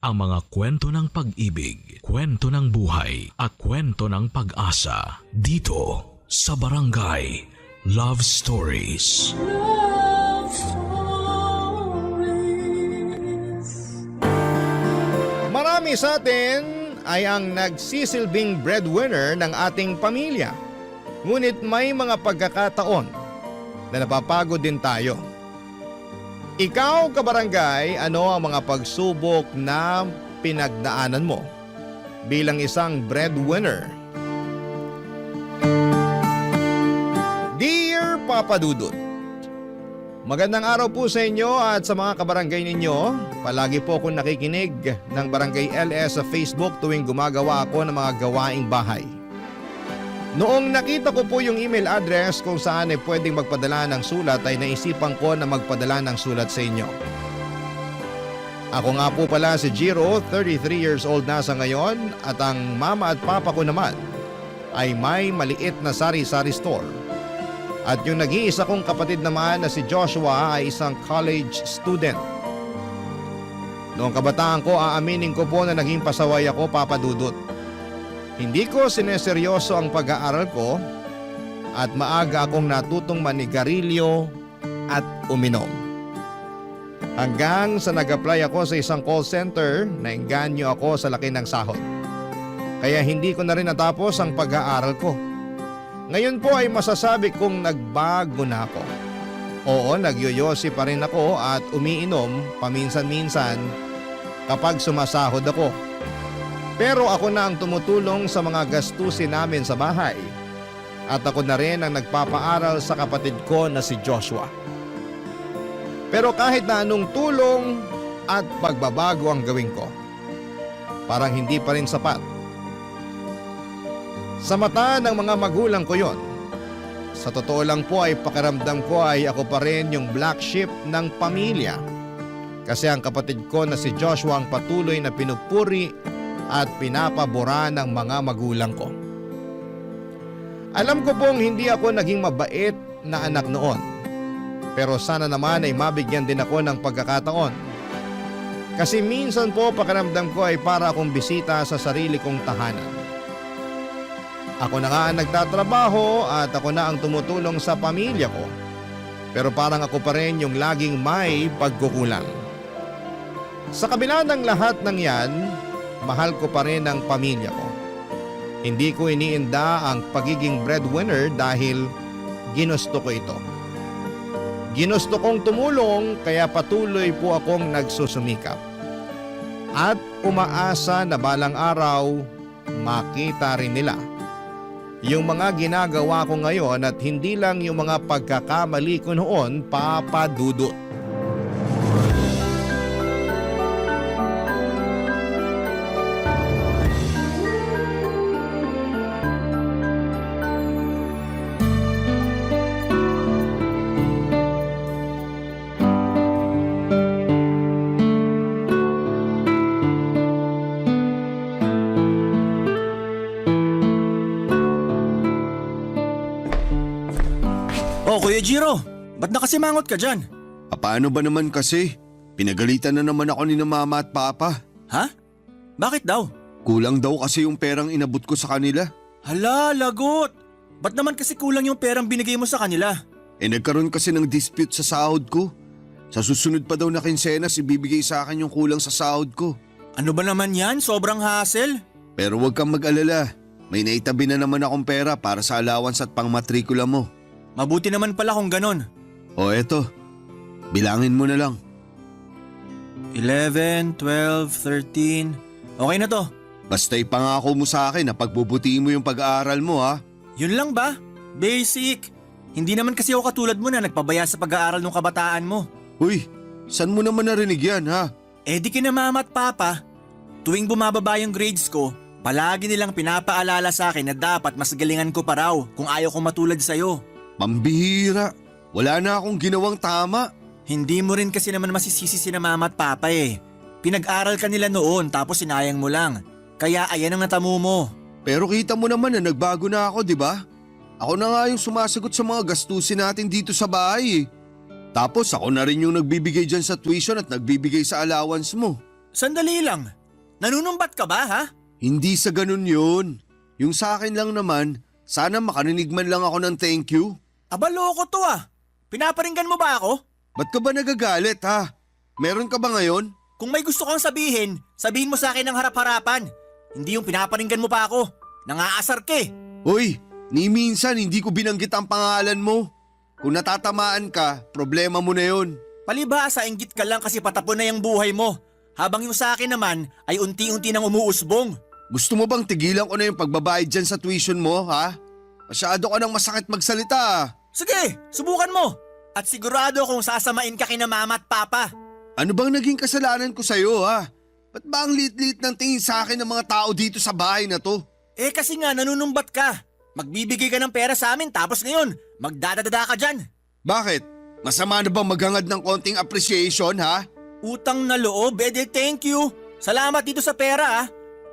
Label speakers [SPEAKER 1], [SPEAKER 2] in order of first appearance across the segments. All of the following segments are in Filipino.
[SPEAKER 1] ang mga kwento ng pag-ibig, kwento ng buhay at kwento ng pag-asa dito sa Barangay Love Stories.
[SPEAKER 2] Love Stories.
[SPEAKER 3] Marami sa atin ay ang nagsisilbing breadwinner ng ating pamilya. Ngunit may mga pagkakataon na napapagod din tayo. Ikaw, kabarangay, ano ang mga pagsubok na pinagdaanan mo bilang isang breadwinner? Dear Papa Dudut, magandang araw po sa inyo at sa mga kabarangay ninyo. Palagi po akong nakikinig ng Barangay LS sa Facebook tuwing gumagawa ako ng mga gawaing bahay. Noong nakita ko po yung email address kung saan ay pwedeng magpadala ng sulat ay naisipan ko na magpadala ng sulat sa inyo. Ako nga po pala si Jiro, 33 years old na sa ngayon at ang mama at papa ko naman ay may maliit na sari-sari store. At yung nag-iisa kong kapatid naman na si Joshua ay isang college student. Noong kabataan ko, aaminin ko po na naging pasaway ako, Papa Dudut. Hindi ko sineseryoso ang pag-aaral ko at maaga akong natutong manigarilyo at uminom. Hanggang sa nag-apply ako sa isang call center, naengganyo ako sa laki ng sahod. Kaya hindi ko na rin natapos ang pag-aaral ko. Ngayon po ay masasabi kong nagbago na ako. Oo, nagyoyosi pa rin ako at umiinom paminsan-minsan kapag sumasahod ako. Pero ako na ang tumutulong sa mga gastusin namin sa bahay. At ako na rin ang nagpapaaral sa kapatid ko na si Joshua. Pero kahit na anong tulong at pagbabago ang gawin ko, parang hindi pa rin sapat. Sa mata ng mga magulang ko yon, sa totoo lang po ay pakiramdam ko ay ako pa rin yung black sheep ng pamilya. Kasi ang kapatid ko na si Joshua ang patuloy na pinupuri at pinapabura ng mga magulang ko. Alam ko pong hindi ako naging mabait na anak noon. Pero sana naman ay mabigyan din ako ng pagkakataon. Kasi minsan po pakiramdam ko ay para akong bisita sa sarili kong tahanan. Ako na nga ang nagtatrabaho at ako na ang tumutulong sa pamilya ko. Pero parang ako pa rin yung laging may pagkukulang. Sa kabila ng lahat ng yan, mahal ko pa rin ang pamilya ko. Hindi ko iniinda ang pagiging breadwinner dahil ginusto ko ito. Ginusto kong tumulong kaya patuloy po akong nagsusumikap. At umaasa na balang araw makita rin nila yung mga ginagawa ko ngayon at hindi lang yung mga pagkakamali ko noon, Papa Dudut.
[SPEAKER 4] Oh, Kuya Jiro, ba't nakasimangot ka dyan?
[SPEAKER 5] Paano ba naman kasi? Pinagalitan na naman ako ni na mama at papa.
[SPEAKER 4] Ha? Bakit daw?
[SPEAKER 5] Kulang daw kasi yung perang inabot ko sa kanila.
[SPEAKER 4] Hala, lagot! Ba't naman kasi kulang yung perang binigay mo sa kanila?
[SPEAKER 5] Nagkaroon kasi ng dispute sa sahod ko. Sa susunod pa daw na kinsenas ibibigay sa akin yung kulang sa sahod ko.
[SPEAKER 4] Ano ba naman yan? Sobrang hassle?
[SPEAKER 5] Pero huwag kang mag-alala. May naitabi na naman akong pera para sa allowance at pangmatrikula mo.
[SPEAKER 4] Mabuti naman pala kung ganon.
[SPEAKER 5] O eto, bilangin mo na lang.
[SPEAKER 4] 11, 12, 13… Okay na to.
[SPEAKER 5] Basta ipangako mo sa akin na pagbubutihin mo yung pag-aaral mo ha.
[SPEAKER 4] Yun lang ba? Basic. Hindi naman kasi ako katulad mo na nagpabaya sa pag-aaral ng kabataan mo.
[SPEAKER 5] Uy, saan mo naman narinig yan ha?
[SPEAKER 4] Eh di kina mama at papa. Tuwing bumababa yung grades ko, palagi nilang pinapaalala sa akin na dapat mas galingan ko pa raw kung ayaw ko matulad sa'yo.
[SPEAKER 5] Pambihira, wala na akong ginawang tama.
[SPEAKER 4] Hindi mo rin kasi naman masisisi sina mama at papa eh. Pinag-aral ka nila noon tapos sinayang mo lang. Kaya ayan ang natamo mo.
[SPEAKER 5] Pero kita mo naman na nagbago na ako, di ba? Ako na nga yung sumasagot sa mga gastusin natin dito sa bahay eh. Tapos ako na rin yung nagbibigay dyan sa tuition at nagbibigay sa allowance mo.
[SPEAKER 4] Sandali lang. Nanunumbat ka ba ha?
[SPEAKER 5] Hindi sa ganun yun. Yung sa akin lang naman, sana makarinig man lang ako ng thank you.
[SPEAKER 4] Aba loko to ah. Pinaparinggan mo ba ako?
[SPEAKER 5] Ba't ka ba nagagalit ha? Meron ka ba ngayon?
[SPEAKER 4] Kung may gusto kang sabihin, sabihin mo sa akin ng harap-harapan. Hindi yung pinaparinggan mo pa ako. Nangaasar ka eh.
[SPEAKER 5] Uy, ni minsan hindi ko binanggit ang pangalan mo. Kung natatamaan ka, problema mo na yun.
[SPEAKER 4] Palibhasa, inggit ka lang kasi patapon na yung buhay mo. Habang yung sa akin naman ay unti-unti nang umuusbong.
[SPEAKER 5] Gusto mo bang tigilan ko na yung pagbabayad dyan sa tuition mo, ha? Masyado ka nang masakit magsalita, ah.
[SPEAKER 4] Sige, subukan mo. At sigurado kung sasamain ka kina mama at papa.
[SPEAKER 5] Ano bang naging kasalanan ko sa'yo, ha? Ba't ba ang liit-liit ng tingin sa akin ng mga tao dito sa bahay na to?
[SPEAKER 4] Eh kasi nga nanunumbat ka. Magbibigay ka ng pera sa amin tapos ngayon, magdadadada ka dyan.
[SPEAKER 5] Bakit? Masama na bang maghangad ng konting appreciation, ha?
[SPEAKER 4] Utang na loob, thank you. Salamat dito sa pera ah.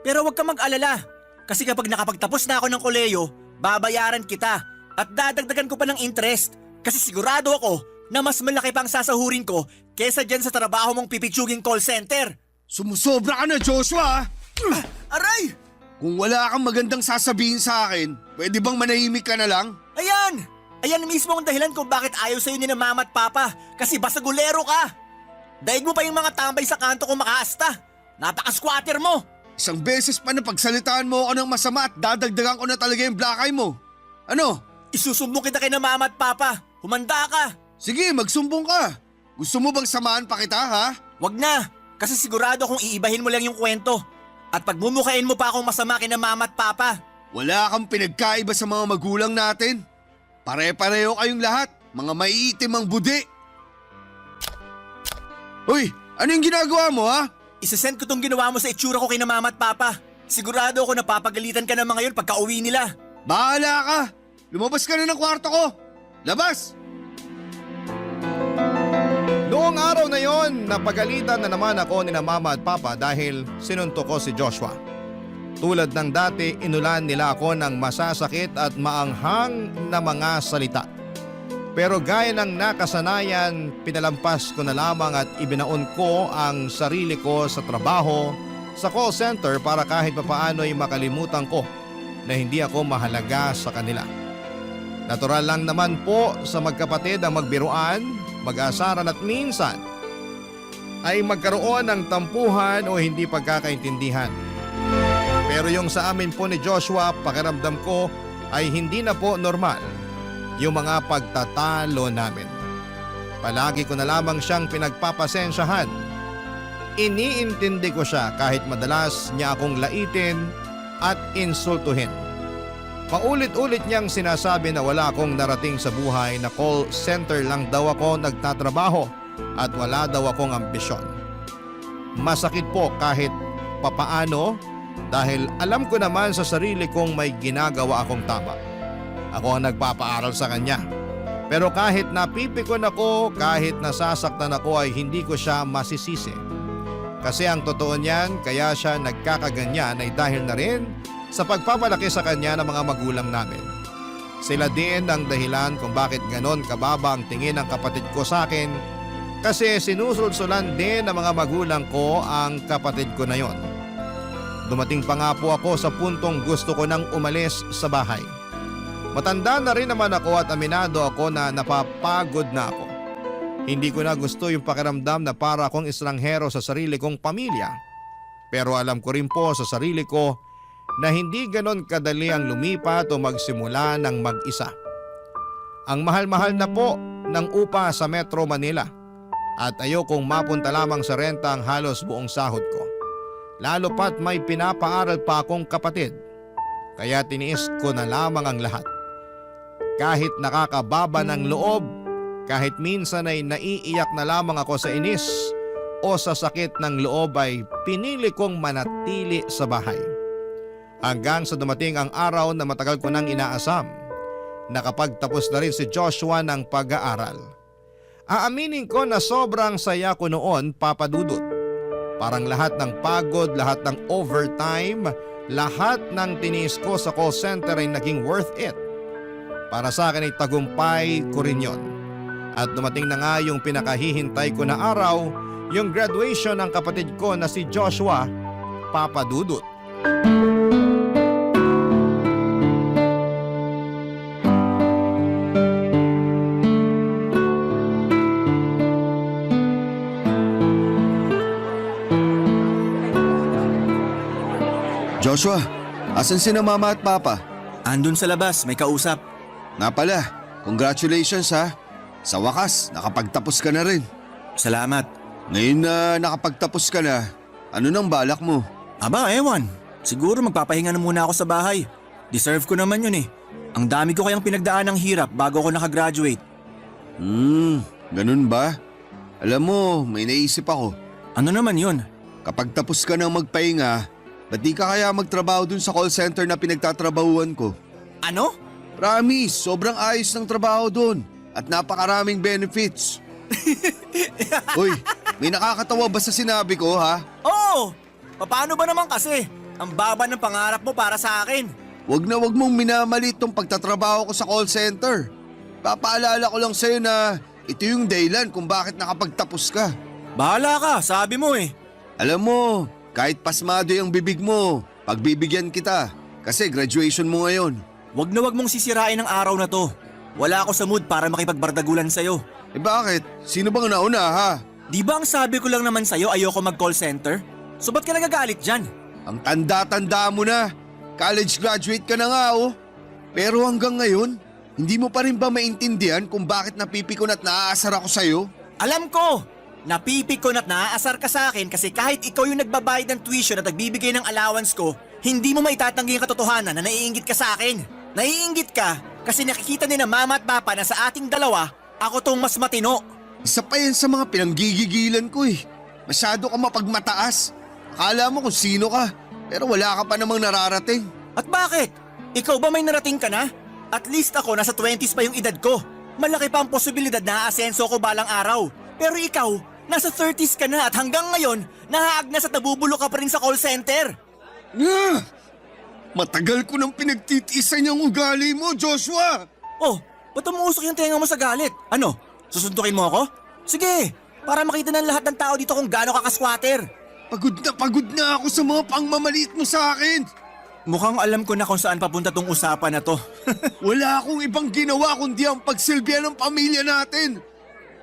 [SPEAKER 4] Pero huwag ka mag-alala. Kasi kapag nakapagtapos na ako ng koleyo, babayaran kita at dadagdagan ko pa ng interest. Kasi sigurado ako na mas malaki pang sasahurin ko kesa dyan sa trabaho mong pipitsuging call center.
[SPEAKER 5] Sumusobra ka na, Joshua, ha?
[SPEAKER 4] Aray!
[SPEAKER 5] Kung wala kang magandang sasabihin sa akin, pwede bang manahimik ka na lang?
[SPEAKER 4] Ayan! Ayan mismo ang dahilan kung bakit ayaw sa'yo ni na mama at papa. Kasi basagulero ka. Daig mo pa yung mga tambay sa kanto kung makaasta. Napaka-squatter mo.
[SPEAKER 5] Isang beses pa na pagsalitaan mo ako ng masama at dadagdagan ko na talaga yung black eye mo. Ano?
[SPEAKER 4] Isusumbong kita kay na mama at papa. Humanda ka.
[SPEAKER 5] Sige, magsumbong ka. Gusto mo bang samahan pa kita, ha?
[SPEAKER 4] Wag na. Kasi sigurado kung iibahin mo lang yung kwento. At pagmumukhain mo pa akong masama kina mama at papa.
[SPEAKER 5] Wala kang pinagkaiba sa mga magulang natin. Pare-pareho kayong lahat, mga maiitim ang budi. Uy, ano yung ginagawa mo, ha?
[SPEAKER 4] Isasend ko tong ginawa mo sa itsura ko kina mama at papa. Sigurado ako napapagalitan ka ng mga yun pagka uwi nila.
[SPEAKER 5] Bahala ka. Lumabas ka na ng kwarto ko. Labas!
[SPEAKER 3] Noong araw na yon, napagalitan na naman ako ni na mama at papa dahil sinuntok ko si Joshua. Tulad ng dati, inulan nila ako ng masasakit at maanghang na mga salita. Pero gaya ng nakasanayan, pinalampas ko na lamang at ibinaon ko ang sarili ko sa trabaho sa call center para kahit papaano ay makalimutan ko na hindi ako mahalaga sa kanila. Natural lang naman po sa magkapatid ang magbiruan, mag-asaran at minsan ay magkaroon ng tampuhan o hindi pagkakaintindihan. Pero yung sa amin po ni Joshua, pakiramdam ko ay hindi na po normal yung mga pagtatalo namin. Palagi ko na lamang siyang pinagpapasensyahan. Iniintindi ko siya kahit madalas niya akong laitin at insultuhin. Paulit-ulit niyang sinasabi na wala akong narating sa buhay, na call center lang daw ako nagtatrabaho at wala daw akong ambisyon. Masakit po kahit papaano dahil alam ko naman sa sarili kong may ginagawa akong tama. Ako ang nagpapaaral sa kanya. Pero kahit napipikon ako, kahit nasasaktan ako ay hindi ko siya masisisi. Kasi ang totoo niyan, kaya siya nagkakaganyan ay dahil na rin sa pagpapalaki sa kanya ng mga magulang namin. Sila din ang dahilan kung bakit ganon kababa ang tingin ng kapatid ko sa akin, kasi sinusulsulan din ng mga magulang ko ang kapatid ko na yon. Dumating pa nga po ako sa puntong gusto ko nang umalis sa bahay. Matanda na rin naman ako at aminado ako na napapagod na ako. Hindi ko na gusto yung pakiramdam na para akong estranghero sa sarili kong pamilya. Pero alam ko rin po sa sarili ko na hindi ganon kadali ang lumipat o magsimula ng mag-isa. Ang mahal-mahal na po ng upa sa Metro Manila at ayokong mapunta lamang sa renta ang halos buong sahod ko. Lalo pat may pinapaaral pa akong kapatid. Kaya tiniis ko na lamang ang lahat. Kahit nakakababa ng loob, kahit minsan ay naiiyak na lamang ako sa inis o sa sakit ng loob, ay pinili kong manatili sa bahay. Hanggang sa dumating ang araw na matagal ko nang inaasam, nakapagtapos na rin si Joshua ng pag-aaral. Aaminin ko na sobrang saya ko noon, Papa Dudut. Parang lahat ng pagod, lahat ng overtime, lahat ng tinis ko sa call center ay naging worth it. Para sa akin ay tagumpay ko rin yon. At dumating na nga yung pinakahihintay ko na araw, yung graduation ng kapatid ko na si Joshua, Papa Dudut.
[SPEAKER 5] Joshua, asan si na mama at papa?
[SPEAKER 4] Andun sa labas, may kausap.
[SPEAKER 5] Nga pala, congratulations ha. Sa wakas, nakapagtapos ka na rin.
[SPEAKER 4] Salamat.
[SPEAKER 5] Ngayon na nakapagtapos ka na, ano nang balak mo?
[SPEAKER 4] Aba, ewan. Siguro magpapahinga na muna ako sa bahay. Deserve ko naman yun eh. Ang dami ko kayang pinagdaan ng hirap bago ako nakagraduate.
[SPEAKER 5] Ganun ba? Alam mo, may naisip ako.
[SPEAKER 4] Ano naman yun?
[SPEAKER 5] Kapag tapos ka nang magpahinga, ba't di ka kaya magtrabaho dun sa call center na pinagtatrabahuan ko?
[SPEAKER 4] Ano?
[SPEAKER 5] Promise, sobrang ayos ng trabaho dun at napakaraming benefits. Uy, may nakakatawa ba sa sinabi ko ha?
[SPEAKER 4] Oo! Paano ba naman kasi? Ang baba ng pangarap mo para sa akin.
[SPEAKER 5] Wag na wag mong minamalit tong pagtatrabaho ko sa call center. Papaalala ko lang sa'yo na ito yung dahilan kung bakit nakapagtapos ka.
[SPEAKER 4] Bahala ka, sabi mo eh.
[SPEAKER 5] Alam mo, kahit pasmado yung bibig mo, pagbibigyan kita. Kasi graduation mo ngayon.
[SPEAKER 4] Wag na wag mong sisirain ang araw na to. Wala ako sa mood para makipagbardagulan sa'yo.
[SPEAKER 5] Eh bakit? Sino bang nauna ha?
[SPEAKER 4] Di ba ang sabi ko lang naman sa'yo ayoko mag-call center? So ba't ka nagagalit dyan?
[SPEAKER 5] Ang tanda-tanda mo na. College graduate ka na nga oh. Pero hanggang ngayon, hindi mo pa rin ba maintindihan kung bakit napipikon at naaasar ako sa'yo?
[SPEAKER 4] Alam ko! Napipikon at naaasar ka sa akin kasi kahit ikaw yung nagbabayad ng tuition at nagbibigay ng allowance ko, hindi mo maitatanggi ang katotohanan na naiinggit ka sa akin. Naiinggit ka kasi nakikita ni na mama at papa na sa ating dalawa, ako tong mas matino.
[SPEAKER 5] Isa pa yan sa mga pinanggigigilan ko eh. Masyado ka mapagmataas. Akala mo kung sino ka, pero wala ka pa namang nararating.
[SPEAKER 4] At bakit? Ikaw ba may narating ka na? At least ako nasa 20s pa yung edad ko. Malaki pa ang posibilidad na aasenso ko balang araw. Pero ikaw, nasa 30s ka na at hanggang ngayon, nahaagnas at nabubulok ka pa rin sa call center.
[SPEAKER 5] Matagal ko nang pinagtitiisan yung ugali mo, Joshua!
[SPEAKER 4] Oh, ba't umuusok yung tenga mo sa galit? Ano, susuntukin mo ako? Sige, para makita ng lahat ng tao dito kung gaano ka ka-squatter.
[SPEAKER 5] Pagod na ako sa mga pangmamaliit mo sa akin!
[SPEAKER 4] Mukhang alam ko na kung saan papunta tong usapan na to.
[SPEAKER 5] Wala akong ibang ginawa kundi ang pagsilbihan ng pamilya natin.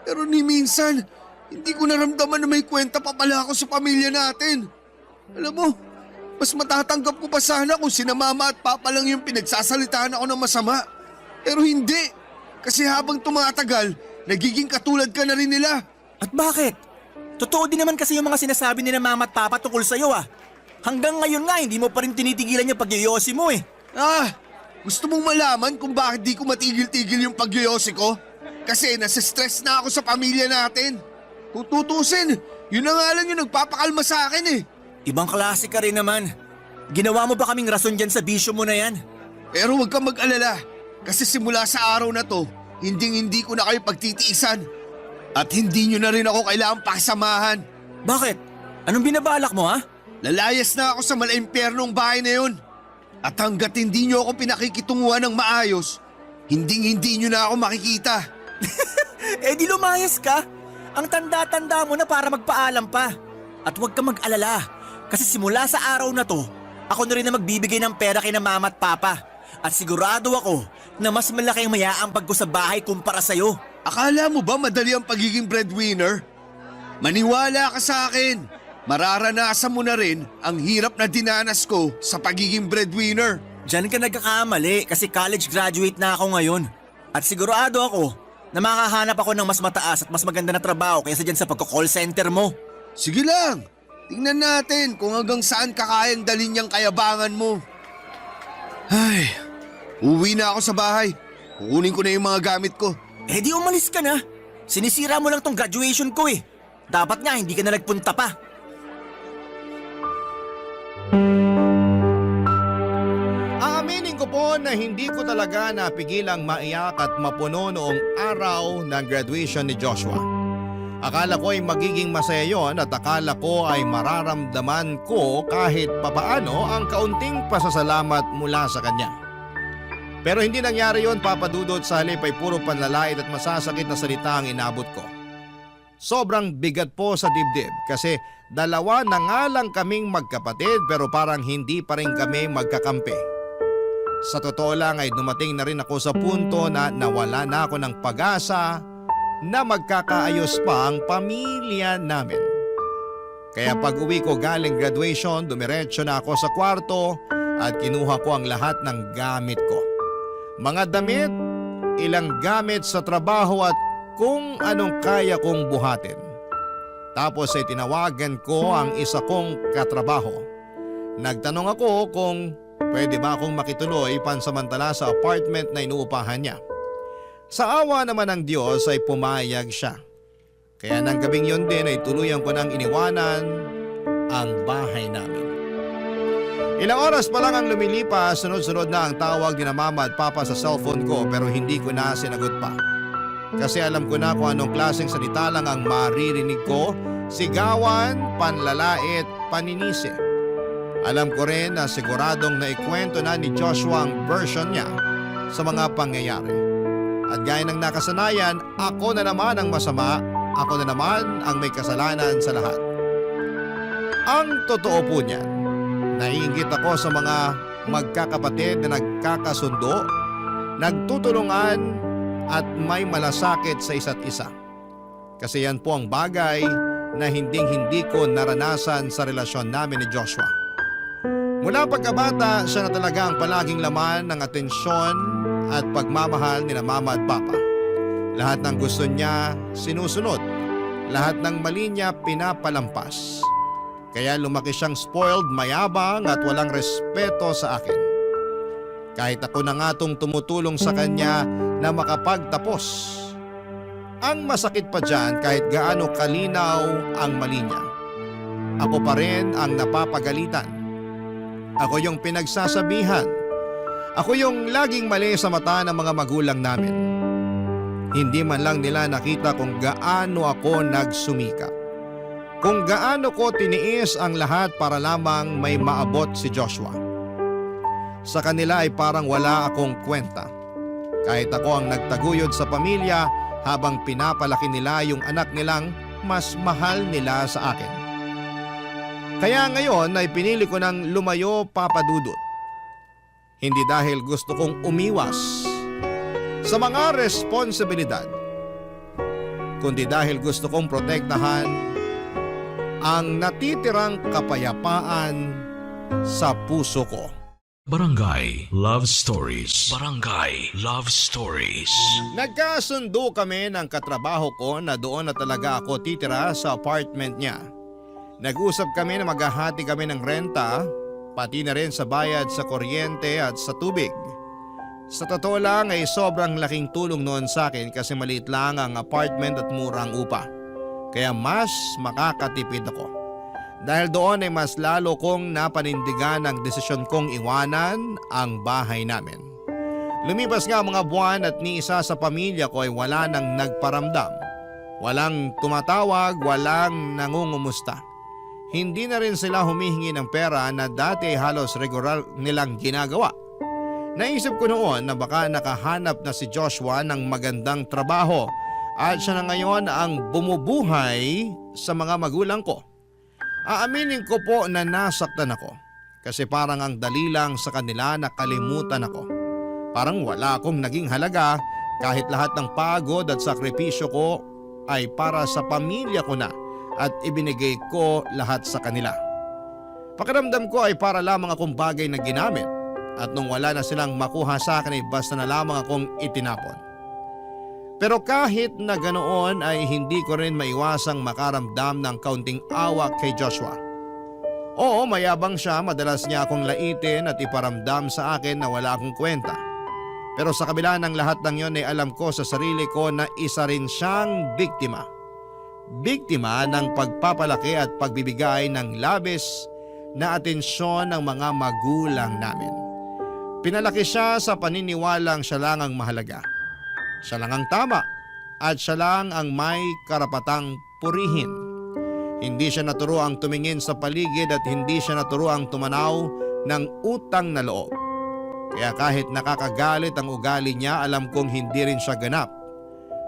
[SPEAKER 5] Pero ni minsan, hindi ko naramdaman na may kwenta pa pala ako sa pamilya natin. Alam mo, mas matatanggap ko pa sana kung sina mama at papa lang yung pinagsasalitaan ako ng masama. Pero hindi, kasi habang tumatagal, nagiging katulad ka na rin nila.
[SPEAKER 4] At bakit? Totoo din naman kasi yung mga sinasabi ni na mama at papa tungkol sa'yo ah. Hanggang ngayon nga, hindi mo pa rin tinitigilan yung pagyoyosi mo eh.
[SPEAKER 5] Gusto mong malaman kung bakit di ko matigil-tigil yung pagyoyosi ko? Kasi nasa-stress na ako sa pamilya natin. Kung tutusin, yun na nga lang yung nagpapakalma sa akin eh.
[SPEAKER 4] Ibang klase ka rin naman. Ginawa mo ba kaming rason dyan sa bisyo mo na yan?
[SPEAKER 5] Pero huwag kang mag-alala. Kasi simula sa araw na to, hindi ko na kayo pagtitiisan. At hindi nyo na rin ako kailangang pakisamahan.
[SPEAKER 4] Bakit? Anong binabalak mo ha?
[SPEAKER 5] Lalayas na ako sa malaimpyernong bahay na yun. At hanggat hindi nyo ako pinakikitunguhan ng maayos, hindi nyo na ako makikita.
[SPEAKER 4] Eh di lumayas ka. Ang tanda-tanda mo na para magpaalam pa. At huwag ka mag-alala. Kasi simula sa araw na to, ako na rin na magbibigay ng pera kina mama at papa. At sigurado ako na mas malaki ang mayaambag ko sa bahay kumpara sa'yo.
[SPEAKER 5] Akala mo ba madali ang pagiging breadwinner? Maniwala ka sa akin. Mararanasan mo na rin ang hirap na dinanas ko sa pagiging breadwinner.
[SPEAKER 4] Diyan ka nagkakamali kasi college graduate na ako ngayon. At sigurado ako na makahanap ako ng mas mataas at mas maganda na trabaho kaysa dyan sa pagko-call center mo.
[SPEAKER 5] Sige lang, tingnan natin kung hanggang saan kakayang dalhin niyang kayabangan mo. Ay, uwi na ako sa bahay. Kukunin ko na yung mga gamit ko.
[SPEAKER 4] Eh di umalis ka na. Sinisira mo lang tong graduation ko eh. Dapat nga hindi ka na nagpunta pa.
[SPEAKER 3] Aaminin ko po na hindi ko talaga napigilang maiyak at mapuno noong araw ng graduation ni Joshua. Akala ko ay magiging masaya yon at akala ko ay mararamdaman ko kahit papaano ang kaunting pasasalamat mula sa kanya. Pero hindi nangyari yon, Papa Dudut. Sa halip ay puro panlalait at masasakit na salita ang inabot ko. Sobrang bigat po sa dibdib kasi dalawa na nga lang kaming magkapatid pero parang hindi pa rin kami magkakampi. Sa totoo lang ay dumating na rin ako sa punto na nawala na ako ng pag-asa na magkakaayos pa ang pamilya namin. Kaya pag uwi ko galing graduation, dumiretso na ako sa kwarto at kinuha ko ang lahat ng gamit ko. Mga damit, ilang gamit sa trabaho at kung anong kaya kong buhatin. Tapos ay tinawagan ko ang isa kong katrabaho. Nagtanong ako kung pwede ba akong makituloy pansamantala sa apartment na inuupahan niya. Sa awa naman ng Diyos ay pumayag siya. Kaya ng gabing yun din ay tuluyan ko nang iniwanan ang bahay namin. Ilang oras pa lang ang lumilipas, sunod-sunod na ang tawag ni na mama at papa sa cellphone ko pero hindi ko na sinagot pa. Kasi alam ko na kung anong klaseng salita lang ang maririnig ko, sigawan, panlalait, paninisi. Alam ko rin na siguradong naikwento na ni Joshua ang version niya sa mga pangyayari. At gaya ng nakasanayan, ako na naman ang masama, ako na naman ang may kasalanan sa lahat. Ang totoo po niyan, naiinggit ako sa mga magkakapatid na nagkakasundo, nagtutulungan at may malasakit sa isa't isa. Kasi yan po ang bagay na hindi ko naranasan sa relasyon namin ni Joshua. Mula pagkabata, siya na talaga ang palaging laman ng atensyon at pagmamahal ni na mama at papa. Lahat ng gusto niya, sinusunod. Lahat ng mali niya, pinapalampas. Kaya lumaki siyang spoiled, mayabang at walang respeto sa akin. Kahit ako na nga tong tumutulong sa kanya na makapagtapos. Ang masakit pa dyan kahit gaano kalinaw ang mali niya. Ako pa rin ang napapagalitan. Ako yung pinagsasabihan. Ako yung laging mali sa mata ng mga magulang namin. Hindi man lang nila nakita kung gaano ako nagsumikap. Kung gaano ko tiniis ang lahat para lamang may maabot si Joshua. Sa kanila ay parang wala akong kwenta. Kahit ako ang nagtaguyod sa pamilya habang pinapalaki nila yung anak nilang mas mahal nila sa akin. Kaya ngayon ay pinili ko ng lumayo, Papa Dudut. Hindi dahil gusto kong umiwas sa mga responsibilidad, kundi dahil gusto kong protektahan ang natitirang kapayapaan sa puso ko.
[SPEAKER 1] Barangay Love Stories. Barangay Love Stories.
[SPEAKER 3] Nagkasundo kami ng katrabaho ko na doon na talaga ako titira sa apartment niya. Nag-usap kami na maghahati kami ng renta, pati na rin sa bayad sa kuryente at sa tubig. Sa totoo lang ay sobrang laking tulong noon sa akin kasi maliit lang ang apartment at murang upa. Kaya mas makakatipid ako. Dahil doon ay mas lalo kong napanindigan ang desisyon kong iwanan ang bahay namin. Lumipas nga mga buwan at ni isa sa pamilya ko ay wala nang nagparamdam. Walang tumatawag, walang nangungumusta. Hindi na rin sila humihingi ng pera na dati halos regular nilang ginagawa. Naisip ko noon na baka nakahanap na si Joshua ng magandang trabaho at siya na ngayon ang bumubuhay sa mga magulang ko. Aaminin ko po na nasaktan ako kasi parang ang dali lang sa kanila na kalimutan ako. Parang wala akong naging halaga kahit lahat ng pagod at sakripisyo ko ay para sa pamilya ko na at ibinigay ko lahat sa kanila. Pakiramdam ko ay para lamang akong bagay na ginamit at nung wala na silang makuha sa akin ay basta na lamang akong itinapon. Pero kahit na ganoon ay hindi ko rin maiwasang makaramdam ng kaunting awa kay Joshua. Oo, mayabang siya, madalas niya akong laitin at iparamdam sa akin na wala akong kwenta. Pero sa kabila ng lahat ng yon ay alam ko sa sarili ko na isa rin siyang biktima. Biktima ng pagpapalaki at pagbibigay ng labis na atensyon ng mga magulang namin. Pinalaki siya sa paniniwalang siya lang ang mahalaga. Siya lang ang tama at siya lang ang may karapatang purihin. Hindi siya naturuang tumingin sa paligid at hindi siya naturuang tumanaw ng utang na loob. Kaya kahit nakakagalit ang ugali niya, alam kong hindi rin siya ganap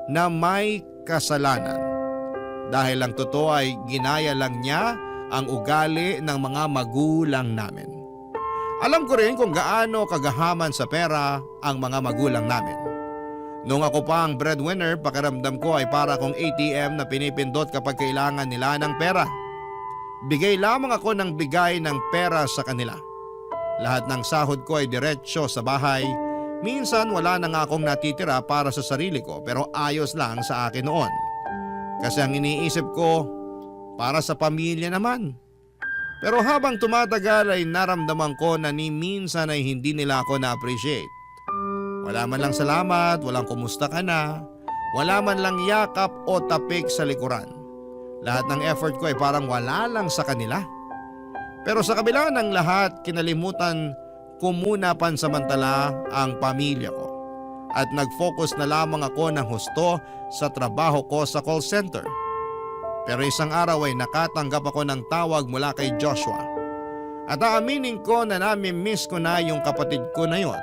[SPEAKER 3] na may kasalanan. Dahil ang totoo ay ginaya lang niya ang ugali ng mga magulang namin. Alam ko rin kung gaano kagahaman sa pera ang mga magulang namin. Nung ako pa ang breadwinner, pakiramdam ko ay para akong ATM na pinipindot kapag kailangan nila ng pera. Bigay lamang ako ng bigay ng pera sa kanila. Lahat ng sahod ko ay diretsyo sa bahay. Minsan wala na nga akong natitira para sa sarili ko pero ayos lang sa akin noon. Kasi ang iniisip ko, para sa pamilya naman. Pero habang tumatagal ay naramdaman ko na ni minsan ay hindi nila ako na-appreciate. Wala man lang salamat, walang kumusta ka na, wala man lang yakap o tapik sa likuran. Lahat ng effort ko ay parang wala lang sa kanila. Pero sa kabila ng lahat, kinalimutan ko muna pansamantala ang pamilya ko. At nag-focus na lamang ako ng husto sa trabaho ko sa call center. Pero isang araw ay nakatanggap ako ng tawag mula kay Joshua. At aaminin ko na nami-miss ko na yung kapatid ko na yon.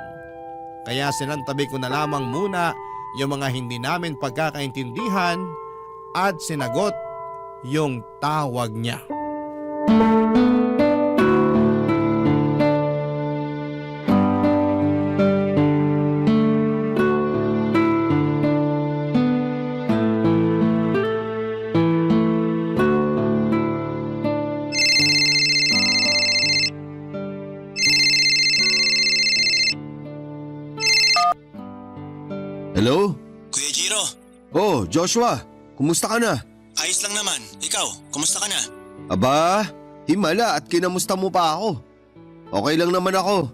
[SPEAKER 3] Kaya sinantabi ko na lamang muna yung mga hindi namin pagkakaintindihan at sinagot yung tawag niya.
[SPEAKER 5] Hello?
[SPEAKER 4] Kuya Jiro,
[SPEAKER 5] Oh, Joshua. Kumusta ka na?
[SPEAKER 4] ayos lang naman. Ikaw, kumusta ka na?
[SPEAKER 5] Aba, himala at kinamusta mo pa ako. Okay lang naman ako.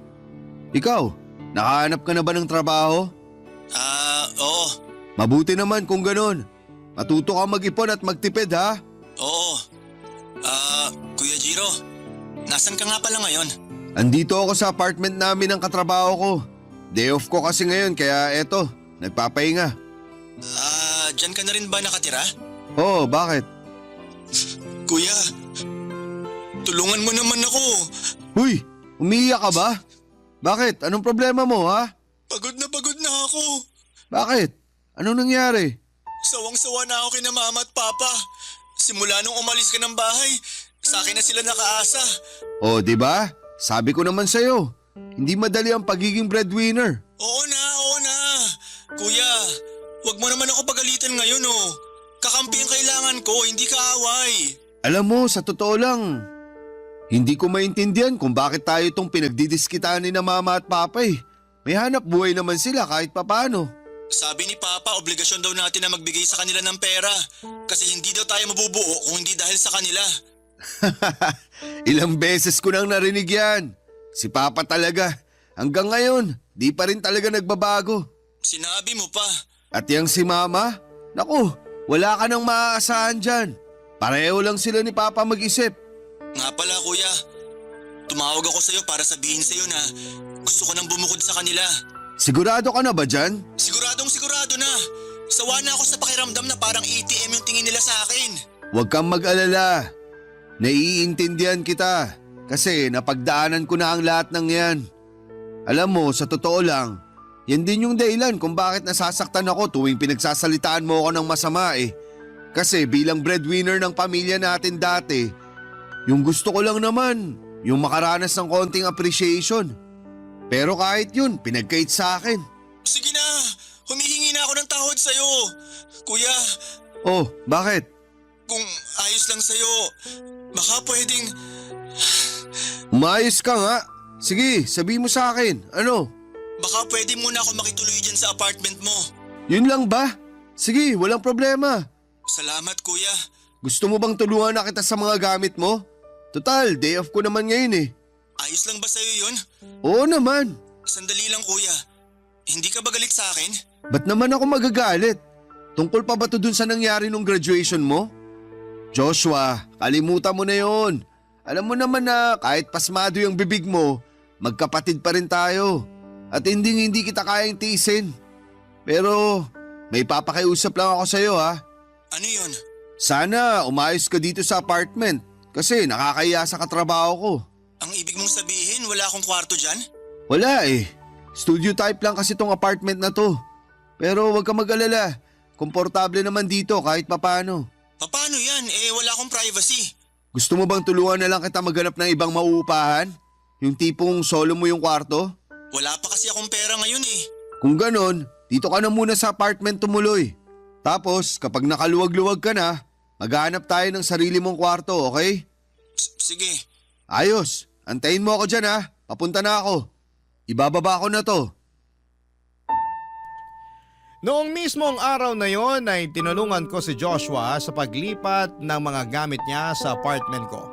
[SPEAKER 5] Ikaw, nakahanap ka na ba ng trabaho?
[SPEAKER 4] Oo.
[SPEAKER 5] Mabuti naman kung ganon. Matuto ka mag-ipon at magtipid ha.
[SPEAKER 4] Oo. Kuya Jiro, nasan ka nga pala ngayon?
[SPEAKER 5] Andito ako sa apartment namin ng katrabaho ko. Day off ko kasi ngayon kaya eto, nagpapahinga.
[SPEAKER 4] Diyan ka na rin ba nakatira?
[SPEAKER 5] Oh, bakit?
[SPEAKER 4] Kuya, tulungan mo naman ako.
[SPEAKER 5] Huy, umiiyak ka ba? Bakit? Anong problema mo ha?
[SPEAKER 4] Pagod na ako.
[SPEAKER 5] Bakit? Anong nangyari?
[SPEAKER 4] Sawang-sawa na ako kina mama at papa. Simula nung umalis ka ng bahay, sa akin na sila nakaasa.
[SPEAKER 5] Oh, di ba? Sabi ko naman sa'yo, hindi madali ang pagiging breadwinner.
[SPEAKER 4] Oo na. Kuya, wag mo naman ako pagalitan ngayon oh. Kakampi ang kailangan ko, hindi ka away.
[SPEAKER 5] Alam mo, sa totoo lang, hindi ko maintindihan kung bakit tayo itong pinagdidiskitaan ni na mama at papa eh. May hanap buhay naman sila kahit papano.
[SPEAKER 4] Sabi ni Papa, obligasyon daw natin na magbigay sa kanila ng pera. Kasi hindi daw tayo mabubuo kung hindi dahil sa kanila.
[SPEAKER 5] Ilang beses ko nang narinig yan. Si Papa talaga. Hanggang ngayon, di pa rin talaga nagbabago.
[SPEAKER 4] Sinabi mo pa.
[SPEAKER 5] At yang si Mama, naku, wala ka nang maaasahan dyan. Pareho lang sila ni Papa mag-isip.
[SPEAKER 4] Nga pala kuya, tumawag ako sa'yo para sabihin sa'yo na gusto ko nang bumukod sa kanila.
[SPEAKER 5] Sigurado ka na ba dyan?
[SPEAKER 4] Sigurado na. Sawa na ako sa pakiramdam na parang ATM yung tingin nila sa akin.
[SPEAKER 5] Huwag kang mag-alala. Naiintindihan kita kasi napagdaanan ko na ang lahat ng yan. Alam mo, sa totoo lang, yan din yung dahilan kung bakit nasasaktan ako tuwing pinagsasalitaan mo ako ng masama eh. Kasi bilang breadwinner ng pamilya natin dati, yung gusto ko lang naman, yung makaranas ng konting appreciation. Pero kahit yun, pinagkait sa akin.
[SPEAKER 4] Sige na, humihingi na ako ng tawad sa'yo. Kuya,
[SPEAKER 5] Oh, bakit?
[SPEAKER 4] kung ayos lang sa'yo, baka pwedeng…
[SPEAKER 5] Umayos ka nga. Sige, sabi mo sa akin. Ano?
[SPEAKER 4] Baka pwede muna ako makituloy dyan sa apartment mo.
[SPEAKER 5] Yun lang ba? Sige, walang problema.
[SPEAKER 4] Salamat kuya.
[SPEAKER 5] Gusto mo bang tulungan na kita sa mga gamit mo? Total, day off ko naman ngayon eh.
[SPEAKER 4] Ayos lang ba sa'yo yun?
[SPEAKER 5] Oo naman.
[SPEAKER 4] Sandali lang kuya. Hindi ka ba galit sa akin?
[SPEAKER 5] Ba't naman ako magagalit? Tungkol pa ba to dun sa nangyari nung graduation mo? Joshua, kalimutan mo na yon. Alam mo naman na kahit pasmado yung bibig mo, magkapatid pa rin tayo. At hindi kita kayang tiisin. Pero may papakiusap lang ako sa'yo ha.
[SPEAKER 4] Ano yun?
[SPEAKER 5] Sana umayos ka dito sa apartment kasi nakakahiya sa katrabaho ko.
[SPEAKER 4] Ang ibig mong sabihin wala akong kwarto dyan?
[SPEAKER 5] Wala eh. Studio type lang kasi tong apartment na to. Pero huwag ka mag-alala. Komportable naman dito kahit papano.
[SPEAKER 6] Paano yan? Wala akong privacy.
[SPEAKER 5] Gusto mo bang tulungan na lang kita maghanap ng ibang mauupahan? Yung tipong solo mo yung kwarto?
[SPEAKER 6] Wala pa kasi akong pera ngayon eh.
[SPEAKER 5] Kung ganon, dito ka na muna sa apartment tumuloy. Tapos kapag nakaluwag-luwag ka na, maghanap tayo ng sarili mong kwarto, okay?
[SPEAKER 6] Sige.
[SPEAKER 5] Ayos, antayin mo ako dyan ha. Papunta na ako. Ibababa ko na to.
[SPEAKER 3] Noong mismong araw na yon ay tinulungan ko si Joshua sa paglipat ng mga gamit niya sa apartment ko.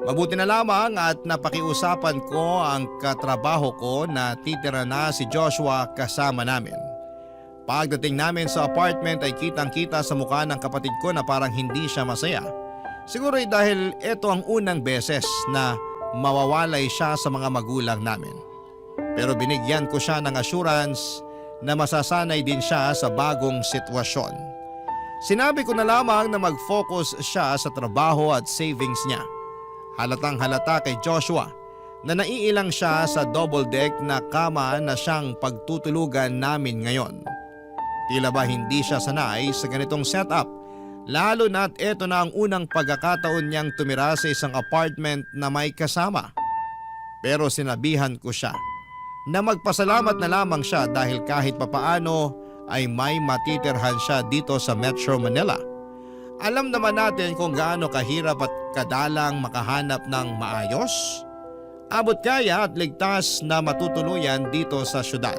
[SPEAKER 3] Mabuti na lamang at napakiusapan ko ang katrabaho ko na titira na si Joshua kasama namin. Pagdating namin sa apartment ay kitang-kita sa mukha ng kapatid ko na parang hindi siya masaya. Siguro ay dahil ito ang unang beses na mawawalay siya sa mga magulang namin. Pero binigyan ko siya ng assurance na masasanay din siya sa bagong sitwasyon. Sinabi ko na lamang na mag-focus siya sa trabaho at savings niya. Halatang halata kay Joshua na naiilang siya sa double deck na kama na siyang pagtutulugan namin ngayon. Tila ba hindi siya sanay sa ganitong setup, lalo na't eto na ang unang pagkakataon niyang tumira sa isang apartment na may kasama. Pero sinabihan ko siya na magpasalamat na lamang siya dahil kahit papaano ay may matitirhan siya dito sa Metro Manila. Alam naman natin kung gaano kahirap at kadalang makahanap ng maayos, abot kaya at ligtas na matutuluyan dito sa syudad.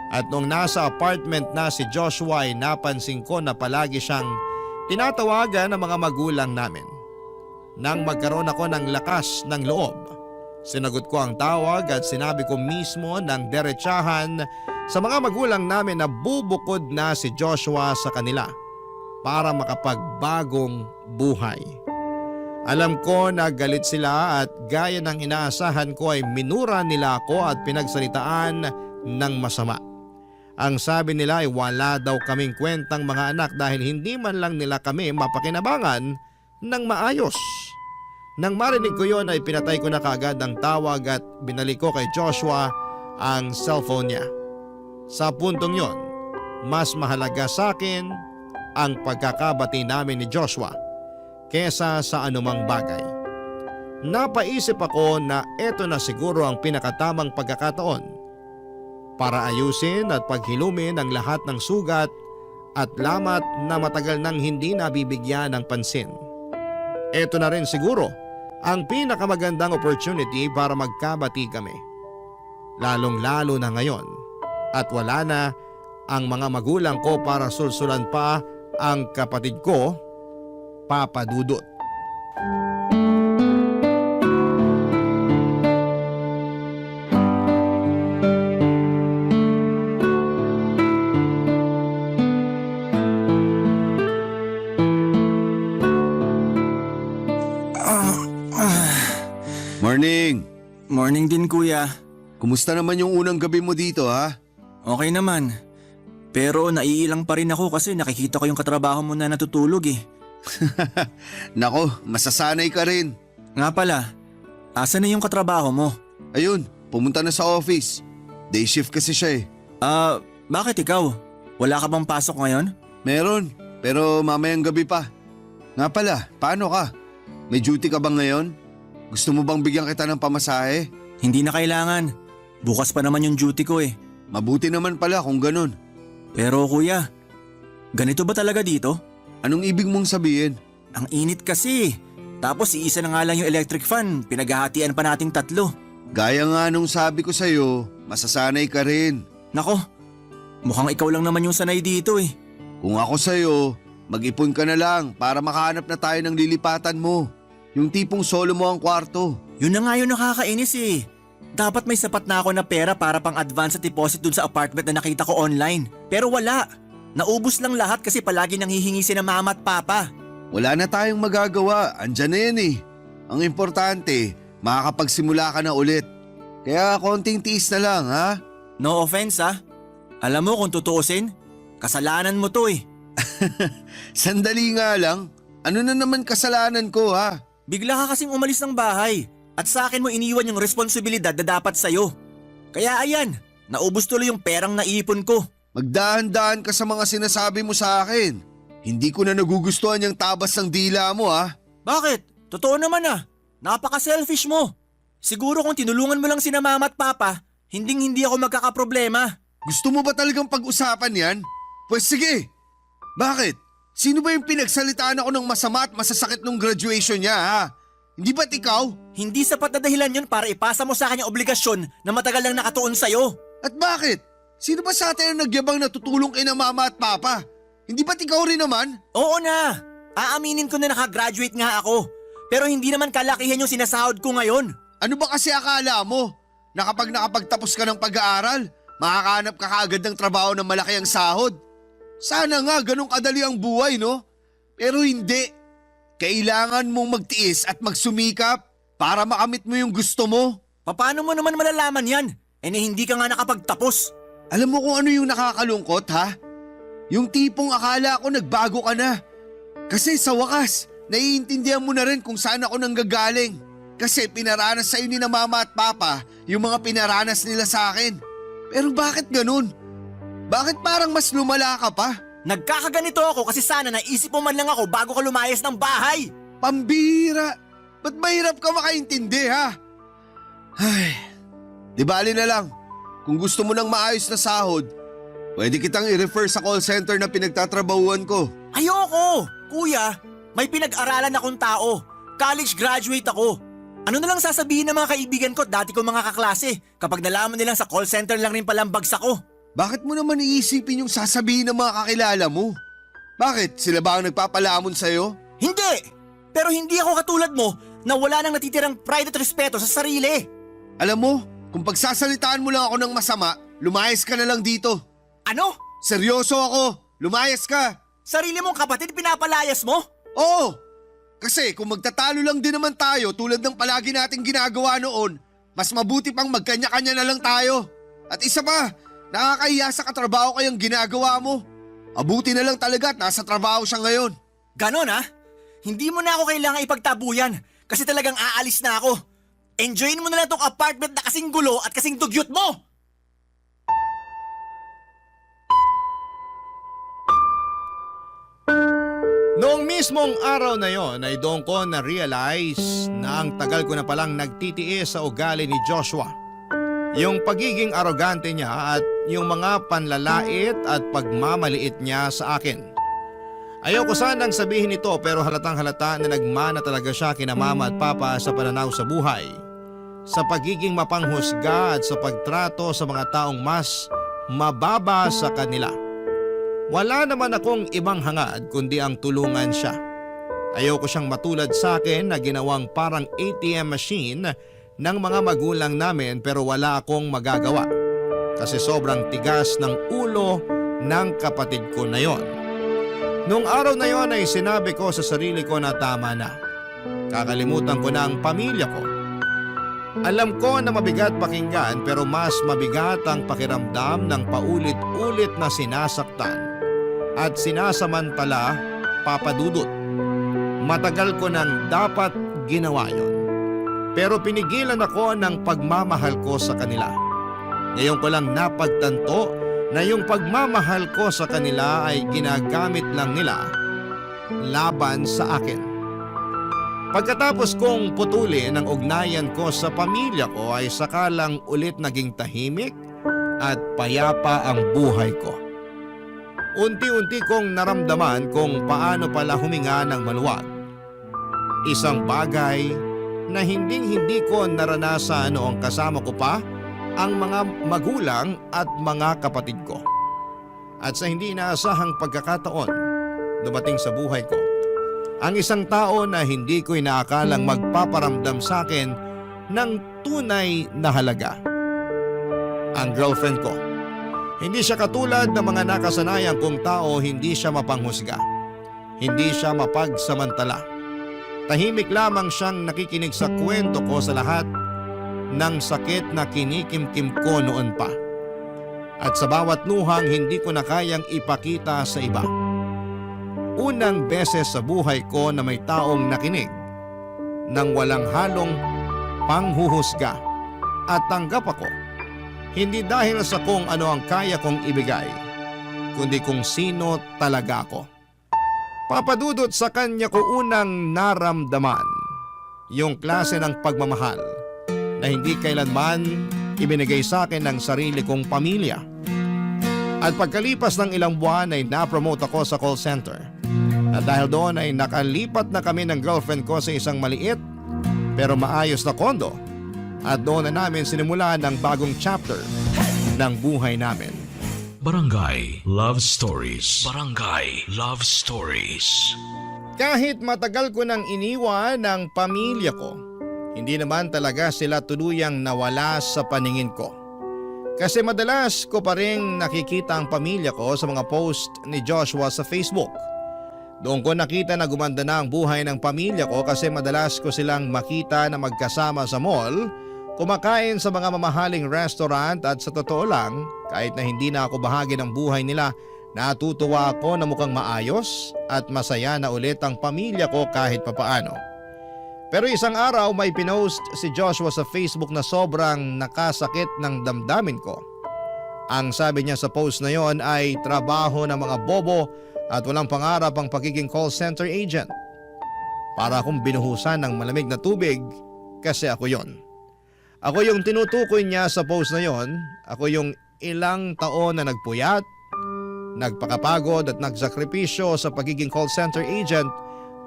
[SPEAKER 3] At nung nasa apartment na si Joshua ay napansin ko na palagi siyang tinatawagan ng mga magulang namin. Nang magkaroon ako ng lakas ng loob, sinagot ko ang tawag at sinabi ko mismo ng derechahan sa mga magulang namin na bubukod na si Joshua sa kanila para makapagbagong buhay. Alam ko na galit sila at gaya ng inaasahan ko ay minura nila ako at pinagsalitaan ng masama. Ang sabi nila ay wala daw kaming kwentang mga anak dahil hindi man lang nila kami mapakinabangan ng maayos. Nang marinig ko yon ay pinatay ko na kaagad ang tawag at binalik ko kay Joshua ang cellphone niya. Sa puntong yon, mas mahalaga sa akin ang pagkakabati namin ni Joshua kesa sa anumang bagay. Napaisip ako na eto na siguro ang pinakatamang pagkakataon para ayusin at paghilumin ang lahat ng sugat at lamat na matagal nang hindi nabibigyan ng pansin. Eto na rin siguro ang pinakamagandang opportunity para magkabati kami. Lalong-lalo na ngayon at wala na ang mga magulang ko para sulsulan pa ang kapatid ko, Papa Dudut.
[SPEAKER 5] Morning!
[SPEAKER 4] Morning din kuya.
[SPEAKER 5] Kumusta naman yung unang gabi mo dito ha?
[SPEAKER 4] Okay naman. Pero naiilang pa rin ako kasi nakikita ko yung katrabaho mo na natutulog eh.
[SPEAKER 5] Nako, masasanay ka rin.
[SPEAKER 4] Nga pala, asa na yung katrabaho mo?
[SPEAKER 5] Ayun, pumunta na sa office. Day shift kasi siya eh.
[SPEAKER 4] Bakit ikaw? Wala ka bang pasok ngayon?
[SPEAKER 5] Meron, pero mamayang gabi pa. Nga pala, paano ka? May duty ka ba ngayon? Gusto mo bang bigyan kita ng pamasahe?
[SPEAKER 4] Hindi na kailangan. Bukas pa naman yung duty ko eh.
[SPEAKER 5] Mabuti naman pala kung ganun.
[SPEAKER 4] Pero kuya, ganito ba talaga dito?
[SPEAKER 5] Anong ibig mong sabihin?
[SPEAKER 4] Ang init kasi. Tapos iisa na nga lang yung electric fan, pinaghahatian pa nating 3.
[SPEAKER 5] Gaya nga nung sabi ko sa'yo, masasanay ka rin.
[SPEAKER 4] Nako, mukhang ikaw lang naman yung sanay dito eh.
[SPEAKER 5] Kung ako sa'yo, mag-ipon ka na lang para makahanap na tayo ng lilipatan mo. Yung tipong solo mo ang kwarto.
[SPEAKER 4] Yun na nga yung nakakainis eh. Dapat may sapat na ako na pera para pang advance at deposit dun sa apartment na nakita ko online. Pero wala. Naubos lang lahat kasi palagi nang hihingi si na mama at papa.
[SPEAKER 5] Wala na tayong magagawa, andyan na yan eh. Ang importante, makakapagsimula ka na ulit. Kaya konting tiis na lang ha?
[SPEAKER 4] No offense ah. Alam mo kung tutuusin, kasalanan mo to eh.
[SPEAKER 5] Sandali nga lang, ano na naman kasalanan ko ha?
[SPEAKER 4] Bigla ka kasing umalis ng bahay at sa akin mo iniwan yung responsibilidad na dapat sa'yo. Kaya ayan, naubos tuloy yung perang naipon ko.
[SPEAKER 5] Magdahan-dahan ka sa mga sinasabi mo sa akin. Hindi ko na nagugustuhan yung tabas ng dila mo ha.
[SPEAKER 4] Bakit? Totoo naman Napaka-selfish mo. Siguro kung tinulungan mo lang sina mama at papa, hindi ako magkakaproblema.
[SPEAKER 5] Gusto mo ba talagang pag-usapan yan? Pues sige. Bakit? Sino ba yung pinagsalitaan ako ng masama at masasakit nung graduation niya ha? Hindi ba't ikaw?
[SPEAKER 4] Hindi sapat na dahilan yun para ipasa mo sa akin yung obligasyon na matagal lang nakatuon sa'yo.
[SPEAKER 5] At bakit? Sino ba sa atin ang nagyabang na tutulong kay na mama at papa? Hindi ba't ikaw rin naman?
[SPEAKER 4] Oo na. Aaminin ko na nakagraduate nga ako. Pero hindi naman kalakihan yung sinasahod ko ngayon.
[SPEAKER 5] Ano ba kasi akala mo? Na kapag nakapagtapos ka ng pag-aaral, makakahanap ka kaagad ng trabaho na malaki ang sahod? Sana nga ganun kadali ang buhay, no? Pero hindi. Kailangan mong magtiis at magsumikap para makamit mo yung gusto mo.
[SPEAKER 4] Paano mo naman malalaman yan? Hindi ka nga nakapagtapos.
[SPEAKER 5] Alam mo kung ano yung nakakalungkot, ha? Yung tipong akala ko nagbago ka na. Kasi sa wakas, naiintindihan mo na rin kung saan ako nanggagaling. Kasi pinaranas sa'yo ni na mama at papa yung mga pinaranas nila sa akin. Pero bakit ganun? Bakit parang mas lumala ka pa?
[SPEAKER 4] Nagkakaganito ako kasi sana naisip mo man lang ako bago ka lumayas ng bahay.
[SPEAKER 5] Pambira! Ba't mahirap ka makaintindi, ha? Ay, di bali na lang. Kung gusto mo ng maayos na sahod, pwede kitang i-refer sa call center na pinagtatrabahuan ko.
[SPEAKER 4] Ayoko! Kuya, may pinag-aralan akong tao. College graduate ako. Ano na lang sasabihin ng mga kaibigan ko at dati ko mga kaklase kapag nalaman nilang sa call center lang rin palang bagsak ko?
[SPEAKER 5] Bakit mo naman iisipin yung sasabihin ng mga kakilala mo? Bakit? Sila ba ang nagpapalamon sa'yo?
[SPEAKER 4] Hindi! Pero hindi ako katulad mo na wala nang natitirang pride at respeto sa sarili.
[SPEAKER 5] Alam mo, kung pagsasalitaan mo lang ako ng masama, lumayas ka na lang dito.
[SPEAKER 4] Ano?
[SPEAKER 5] Seryoso ako, lumayas ka.
[SPEAKER 4] Sarili mong kapatid pinapalayas mo?
[SPEAKER 5] Oo! Kasi kung magtatalo lang din naman tayo tulad ng palagi nating ginagawa noon, mas mabuti pang magkanya-kanya na lang tayo. At isa pa, nakakahiya sa katrabaho kayang ginagawa mo. Abuti na lang talaga at nasa trabaho siya ngayon.
[SPEAKER 4] Ganon Hindi mo na ako kailangan ipagtabuyan kasi talagang aalis na ako. Enjoyin mo na lang tong apartment na kasing gulo at kasing dugyot mo!
[SPEAKER 3] Noong mismong araw na yon ay doon ko na-realize na ang tagal ko na palang nagtitiis sa ugali ni Joshua. Yung pagiging arogante niya at yung mga panlalait at pagmamaliit niya sa akin. Ayoko sanang sabihin ito pero halatang halata na nagmana talaga siya kina mama at papa sa pananaw sa buhay. Sa pagiging mapanghusga at sa pagtrato sa mga taong mas mababa sa kanila. Wala naman akong ibang hangad kundi ang tulungan siya. Ayoko siyang matulad sa akin na ginawang parang ATM machine ng mga magulang namin pero wala akong magagawa. Kasi sobrang tigas ng ulo ng kapatid ko na yon. Nung araw na yon ay sinabi ko sa sarili ko na tama na. Kakalimutan ko na ang pamilya ko. Alam ko na mabigat pakinggan pero mas mabigat ang pakiramdam ng paulit-ulit na sinasaktan at sinasamantala papadudot. Matagal ko nang dapat ginawa yon. Pero pinigilan ako ng pagmamahal ko sa kanila. Ngayon ko lang napagtanto na yung pagmamahal ko sa kanila ay ginagamit lang nila laban sa akin. Pagkatapos kong putulin ang ugnayan ko sa pamilya ko ay sakalang ulit naging tahimik at payapa ang buhay ko. Unti-unti kong naramdaman kung paano pala huminga ng maluwag. Isang bagay na hindi ko naranasan noong kasama ko pa ang mga magulang at mga kapatid ko. At sa hindi inaasahang pagkakataon, dumating sa buhay ko ang isang tao na hindi ko inaakalang magpaparamdam sa akin ng tunay na halaga. Ang girlfriend ko. Hindi siya katulad ng mga nakasanayan kong tao, hindi siya mapanghusga. Hindi siya mapagsamantala. Tahimik lamang siyang nakikinig sa kwento ko sa lahat ng sakit na kinikimkim ko noon pa. At sa bawat luhang hindi ko na kayang ipakita sa iba. Unang beses sa buhay ko na may taong nakinig nang walang halong panghuhusga at tanggap ako. Hindi dahil sa kung ano ang kaya kong ibigay, kundi kung sino talaga ako. Papadudot sa kanya ko unang naramdaman yung klase ng pagmamahal na hindi kailanman ibinigay sa akin ng sarili kong pamilya. At pagkalipas ng ilang buwan ay na-promote ako sa call center. At dahil doon ay nakalipat na kami ng girlfriend ko sa isang maliit pero maayos na kondo. At doon na namin sinimulan ang bagong chapter ng buhay namin.
[SPEAKER 1] Barangay Love Stories. Barangay Love Stories.
[SPEAKER 3] Kahit matagal ko nang iniwan ng pamilya ko, hindi naman talaga sila tuluyang nawala sa paningin ko. Kasi madalas ko pa rin nakikita ang pamilya ko sa mga post ni Joshua sa Facebook. Doon ko nakita na gumanda na ang buhay ng pamilya ko kasi madalas ko silang makita na magkasama sa mall, kumakain sa mga mamahaling restaurant at sa totoo lang, kahit na hindi na ako bahagi ng buhay nila, natutuwa ako na mukhang maayos at masaya na ulit ang pamilya ko kahit papaano. Pero isang araw may pinost si Joshua sa Facebook na sobrang nakasakit ng damdamin ko. Ang sabi niya sa post na yon ay trabaho ng mga bobo at walang pangarap ang pagiging call center agent. Para akong binuhusan ng malamig na tubig kasi ako yon. Ako yung tinutukoy niya sa post na yon. Ako yung ilang taon na nagpuyat, nagpakapagod at nagsakripisyo sa pagiging call center agent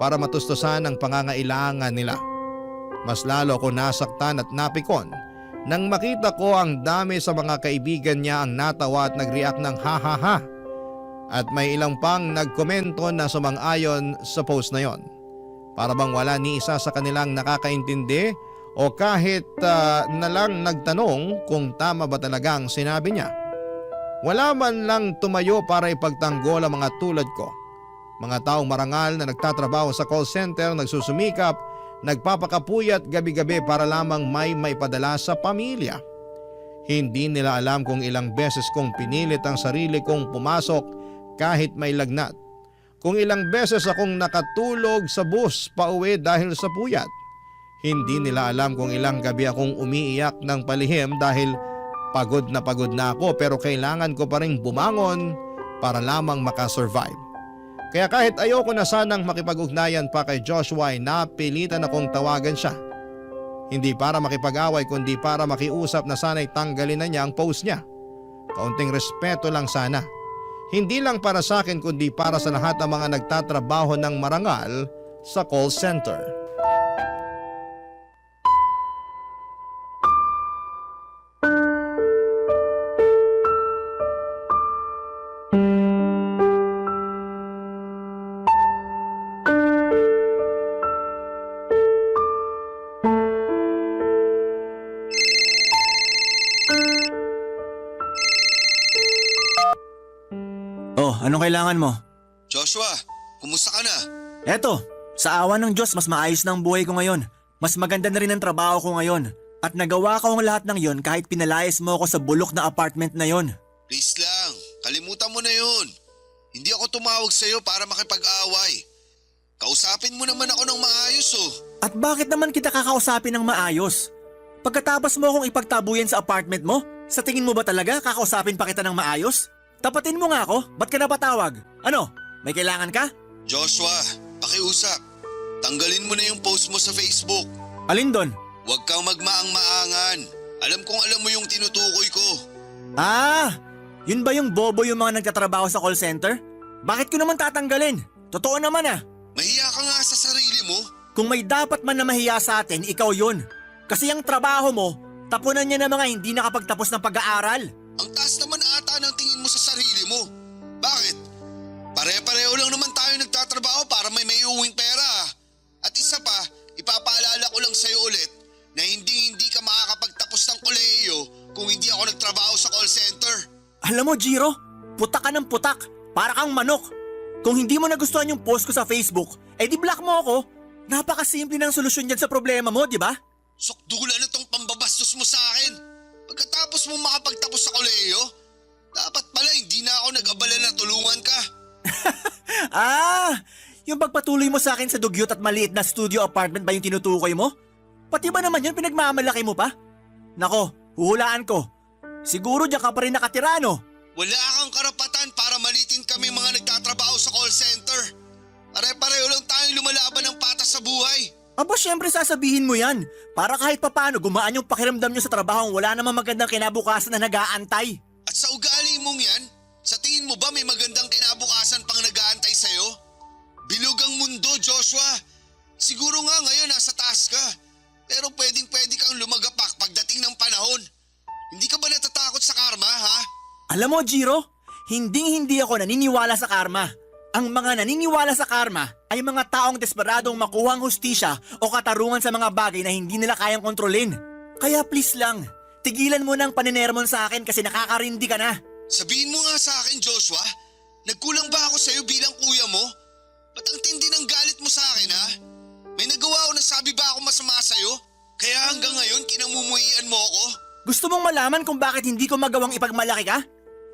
[SPEAKER 3] para matustusan ang pangangailangan nila. Mas lalo ko nasaktan at napikon nang makita ko ang dami sa mga kaibigan niya ang natawa at nag-react ng ha ha ha. At may ilang pang nagkomento na sumang-ayon sa post na yon. Para bang wala ni isa sa kanilang nakakaintindi o kahit na lang nagtanong kung tama ba talaga ang sinabi niya. Wala man lang tumayo para ipagtanggol ang mga tulad ko. Mga taong marangal na nagtatrabaho sa call center, nagsusumikap, nagpapakapuyat gabi-gabi para lamang may maipadala sa pamilya. Hindi nila alam kung ilang beses kong pinilit ang sarili kong pumasok kahit may lagnat. Kung ilang beses akong nakatulog sa bus pauwi dahil sa puyat. Hindi nila alam kung ilang gabi akong umiiyak ng palihim dahil pagod na ako pero kailangan ko pa rin bumangon para lamang makasurvive. Kaya kahit ayoko na sanang makipag-ugnayan pa kay Joshua ay napilitan akong tawagan siya. Hindi para makipag-away kundi para makiusap na sana'y tanggalin na niya ang post niya. Kaunting respeto lang sana. Hindi lang para sa akin kundi para sa lahat ng mga nagtatrabaho ng marangal sa call center.
[SPEAKER 4] Oh, anong kailangan mo?
[SPEAKER 6] Joshua, kumusta ka na?
[SPEAKER 4] Eto, sa awa ng Diyos mas maayos na ang buhay ko ngayon. Mas maganda na rin ang trabaho ko ngayon. At nagawa ko ang lahat ng yon kahit pinalayas mo ako sa bulok na apartment na yon.
[SPEAKER 6] Please lang, kalimutan mo na yun. Hindi ako tumawag sa'yo para makipag-away. Kausapin mo naman ako ng maayos oh.
[SPEAKER 4] At bakit naman kita kakausapin ng maayos? Pagkatapos mo akong ipagtabuyan sa apartment mo, sa tingin mo ba talaga kakausapin pa kita ng maayos? Tapatin mo nga ako, ba't ka napatawag? Ano, may kailangan ka?
[SPEAKER 6] Joshua, pakiusap. Tanggalin mo na yung post mo sa Facebook.
[SPEAKER 4] Alin doon?
[SPEAKER 6] Huwag kang magmaang-maangan. Alam kong alam mo yung tinutukoy ko.
[SPEAKER 4] Ah, yun ba yung bobo yung mga nagtatrabaho sa call center? Bakit ko naman tatanggalin? Totoo naman ah.
[SPEAKER 6] Mahiya ka nga sa sarili mo.
[SPEAKER 4] Kung may dapat man na mahiya sa atin, ikaw yun. Kasi yung trabaho mo, tapunan niya ng mga hindi nakapagtapos ng pag-aaral.
[SPEAKER 6] Ang taas naman ata ng tingin mo sa sarili mo. Bakit? Pare-pareho lang naman tayo nagtatrabaho para may uwing pera. At isa pa, ipapaalala ko lang sa'yo ulit na hindi ka makakapagtapos ng kolehiyo kung hindi ako nagtrabaho sa call center.
[SPEAKER 4] Alam mo, Jiro, putak ka ng putak. Para kang manok. Kung hindi mo nagustuhan yung post ko sa Facebook, di block mo ako. Napakasimple ng solusyon dyan sa problema mo, di ba?
[SPEAKER 6] Sukdula na tong pambabastos mo sa akin. Pagkatapos mo makapagtapos sa kolehiyo, dapat pala hindi na ako nag-abala na tulungan ka.
[SPEAKER 4] Yung pagpatuloy mo sa akin sa dugyot at maliit na studio apartment ba yung tinutukoy mo? Pati ba naman yun pinagmamalaki mo pa? Nako, huhulaan ko. Siguro diyan ka pa rin nakatira, no?
[SPEAKER 6] Wala kang karapatan para malitin kami mga nagtatrabaho sa call center. Pare-pareho lang tayong lumalaban ng patas sa buhay.
[SPEAKER 4] Aba, syempre sasabihin mo yan. Para kahit papano gumaan yung pakiramdam nyo sa trabaho wala namang magandang kinabukasan na nag-aantay.
[SPEAKER 6] At sa ugali mong yan, sa tingin mo ba may magandang kinabukasan pang nag-aantay sa'yo? Bilog ang mundo, Joshua. Siguro nga ngayon nasa taas ka. Pero pwedeng-pwede kang lumagapak pagdating ng panahon. Hindi ka ba natatakot sa karma, ha?
[SPEAKER 4] Alam mo, Jiro, hindi ako naniniwala sa karma. Ang mga naniniwala sa karma ay mga taong desperadong makuha ang hustisya o katarungan sa mga bagay na hindi nila kayang kontrolin. Kaya please lang, tigilan mo ng paninermon sa akin kasi nakakarindi ka na.
[SPEAKER 6] Sabihin mo nga sa akin, Joshua. Nagkulang ba ako sa'yo bilang kuya mo? Ba't ang tindi ng galit mo sa akin, ha? May nagawa o nasabi ba ako masama sa'yo? Kaya hanggang ngayon kinamumuhian mo ako?
[SPEAKER 4] Gusto mong malaman kung bakit hindi ko magawang ipagmalaki ka?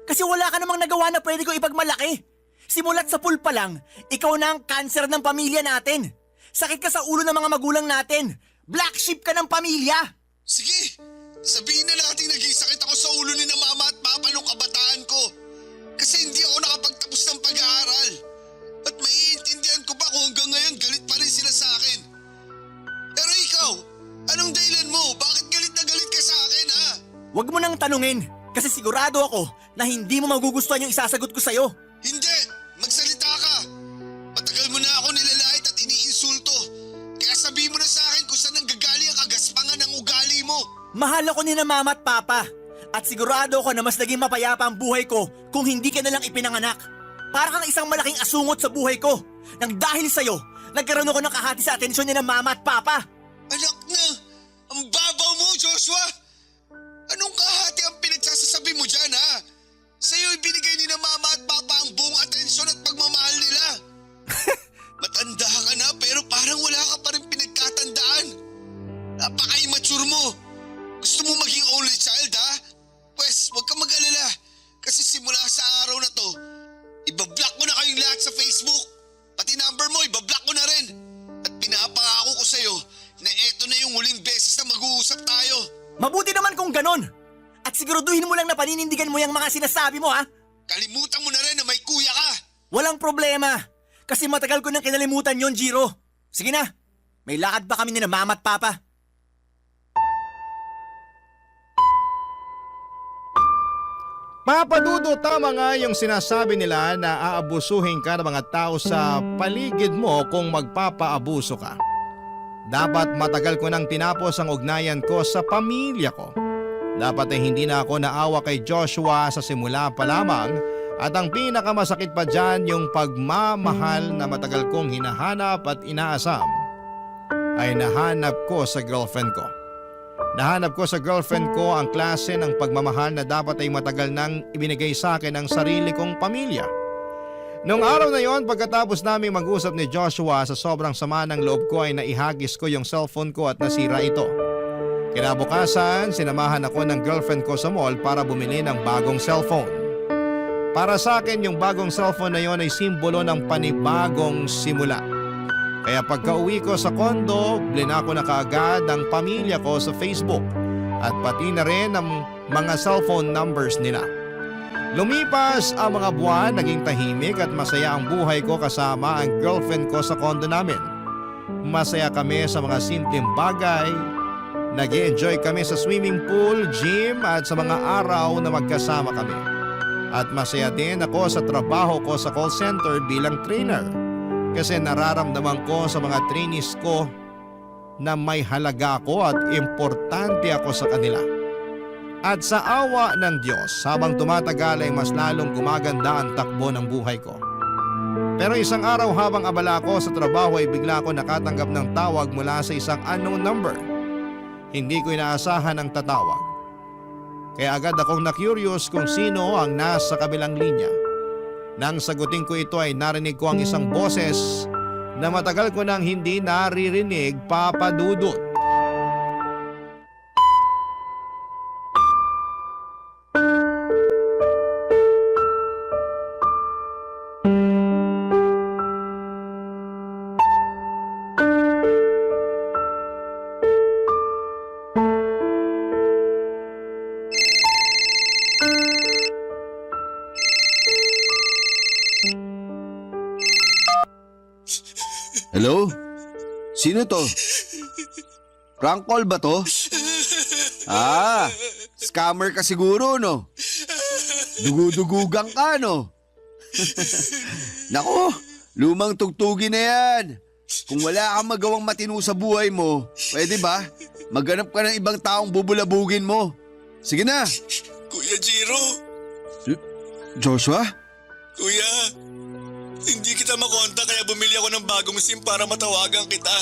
[SPEAKER 4] Kasi wala ka namang nagawa na pwede ko ipagmalaki. Simulat sa pool pa lang, ikaw na ang cancer ng pamilya natin. Sakit ka sa ulo ng mga magulang natin. Black sheep ka ng pamilya.
[SPEAKER 6] Sige, sabihin na natin naging sakit ako sa ulo ni na mama at papa nung kabataan ko. Kasi hindi ako nakapagtapos ng pag-aaral. At maiintindihan ko pa kung hanggang ngayon galit pa rin sila sa akin. Pero ikaw, anong dahilan mo? Bakit galit na galit ka sa akin, ha?
[SPEAKER 4] Huwag mo nang tanungin kasi sigurado ako na hindi mo magugustuhan yung isasagot ko sa'yo.
[SPEAKER 6] Hindi! Magsalita ka! Matagal mo na ako nilalait at iniinsulto. Kaya sabihin mo na sa akin kung saan nanggagaling ang kagaspangan ng ugali mo.
[SPEAKER 4] Mahal ako ni na mama at papa. At sigurado ako na mas naging mapayapa ang buhay ko kung hindi ka nalang ipinanganak. Para kang isang malaking asungot sa buhay ko. Nang dahil sa'yo, nagkaroon ako ng kahati sa atensyon ni na mama at papa.
[SPEAKER 6] Anak na! Ang babaw mo, Joshua! Anong kahati ang pinagsasasabi mo dyan, ha? Sa'yo ibinigay ni na mama at papa ang buong atensyon at pagmamahal nila. Matanda ka na pero parang wala ka pa rin pinagkatandaan. Napaka-immature mo. Gusto mo maging only child, ha? Pwes, huwag kang mag-alala. Kasi simula sa araw na to, ibablock ko na kayong lahat sa Facebook. Pati number mo, ibablock ko na rin. At pinapangako ko sa'yo na eto na yung huling beses na mag-uusap tayo.
[SPEAKER 4] Mabuti naman kung ganon. At siguraduhin mo lang na paninindigan mo yung mga sinasabi mo, ha?
[SPEAKER 6] Kalimutan mo na rin na may kuya ka.
[SPEAKER 4] Walang problema. Kasi matagal ko nang kinalimutan yon, Jiro. Sige na, may lakad pa kami ni na mama at papa.
[SPEAKER 3] Papadudo, tama nga yung sinasabi nila na aabusuhin ka ng mga tao sa paligid mo kung magpapaabuso ka. Dapat matagal ko nang tinapos ang ugnayan ko sa pamilya ko. Dapat ay hindi na ako naawa kay Joshua sa simula pa lamang at ang pinakamasakit pa dyan yung pagmamahal na matagal kong hinahanap at inaasam ay nahanap ko sa girlfriend ko. Nahanap ko sa girlfriend ko ang klase ng pagmamahal na dapat ay matagal nang ibinigay sa akin ng sarili kong pamilya. Noong araw na yon, pagkatapos naming mag-usap ni Joshua, sa sobrang sama ng loob ko ay naihagis ko yung cellphone ko at nasira ito. Kinabukasan, sinamahan ako ng girlfriend ko sa mall para bumili ng bagong cellphone. Para sa akin, yung bagong cellphone na yon ay simbolo ng panibagong simula. Kaya pagka-uwi ko sa kondo, blinako na kaagad ang pamilya ko sa Facebook at pati na rin ang mga cellphone numbers nila. Lumipas ang mga buwan, naging tahimik at masaya ang buhay ko kasama ang girlfriend ko sa kondo namin. Masaya kami sa mga simpleng bagay. Nag-enjoy kami sa swimming pool, gym at sa mga araw na magkasama kami. At masaya din ako sa trabaho ko sa call center bilang trainer. Kasi nararamdaman ko sa mga trainees ko na may halaga ako at importante ako sa kanila. At sa awa ng Diyos, habang tumatagal ay mas lalong gumaganda ang takbo ng buhay ko. Pero isang araw habang abala ko sa trabaho ay bigla ako nakatanggap ng tawag mula sa isang unknown number. Hindi ko inaasahan ang tatawag. Kaya agad akong na-curious kung sino ang nasa kabilang linya. Nang sagutin ko ito ay narinig ko ang isang boses na matagal ko nang hindi naririnig, Papa Dudut.
[SPEAKER 5] Hello? Sino to? Prank call ba to? Ah, scammer ka siguro, no? Dugudugugang ka, no? Nako, lumang tugtugin na yan. Kung wala kang magawang matino sa buhay mo, pwede ba? Maghanap ka ng ibang taong bubulabugin mo. Sige na.
[SPEAKER 6] Kuya Jiro,
[SPEAKER 5] Joshua?
[SPEAKER 6] kuya, hindi kita makontak kaya bumili ako ng bagong SIM para matawagan kita.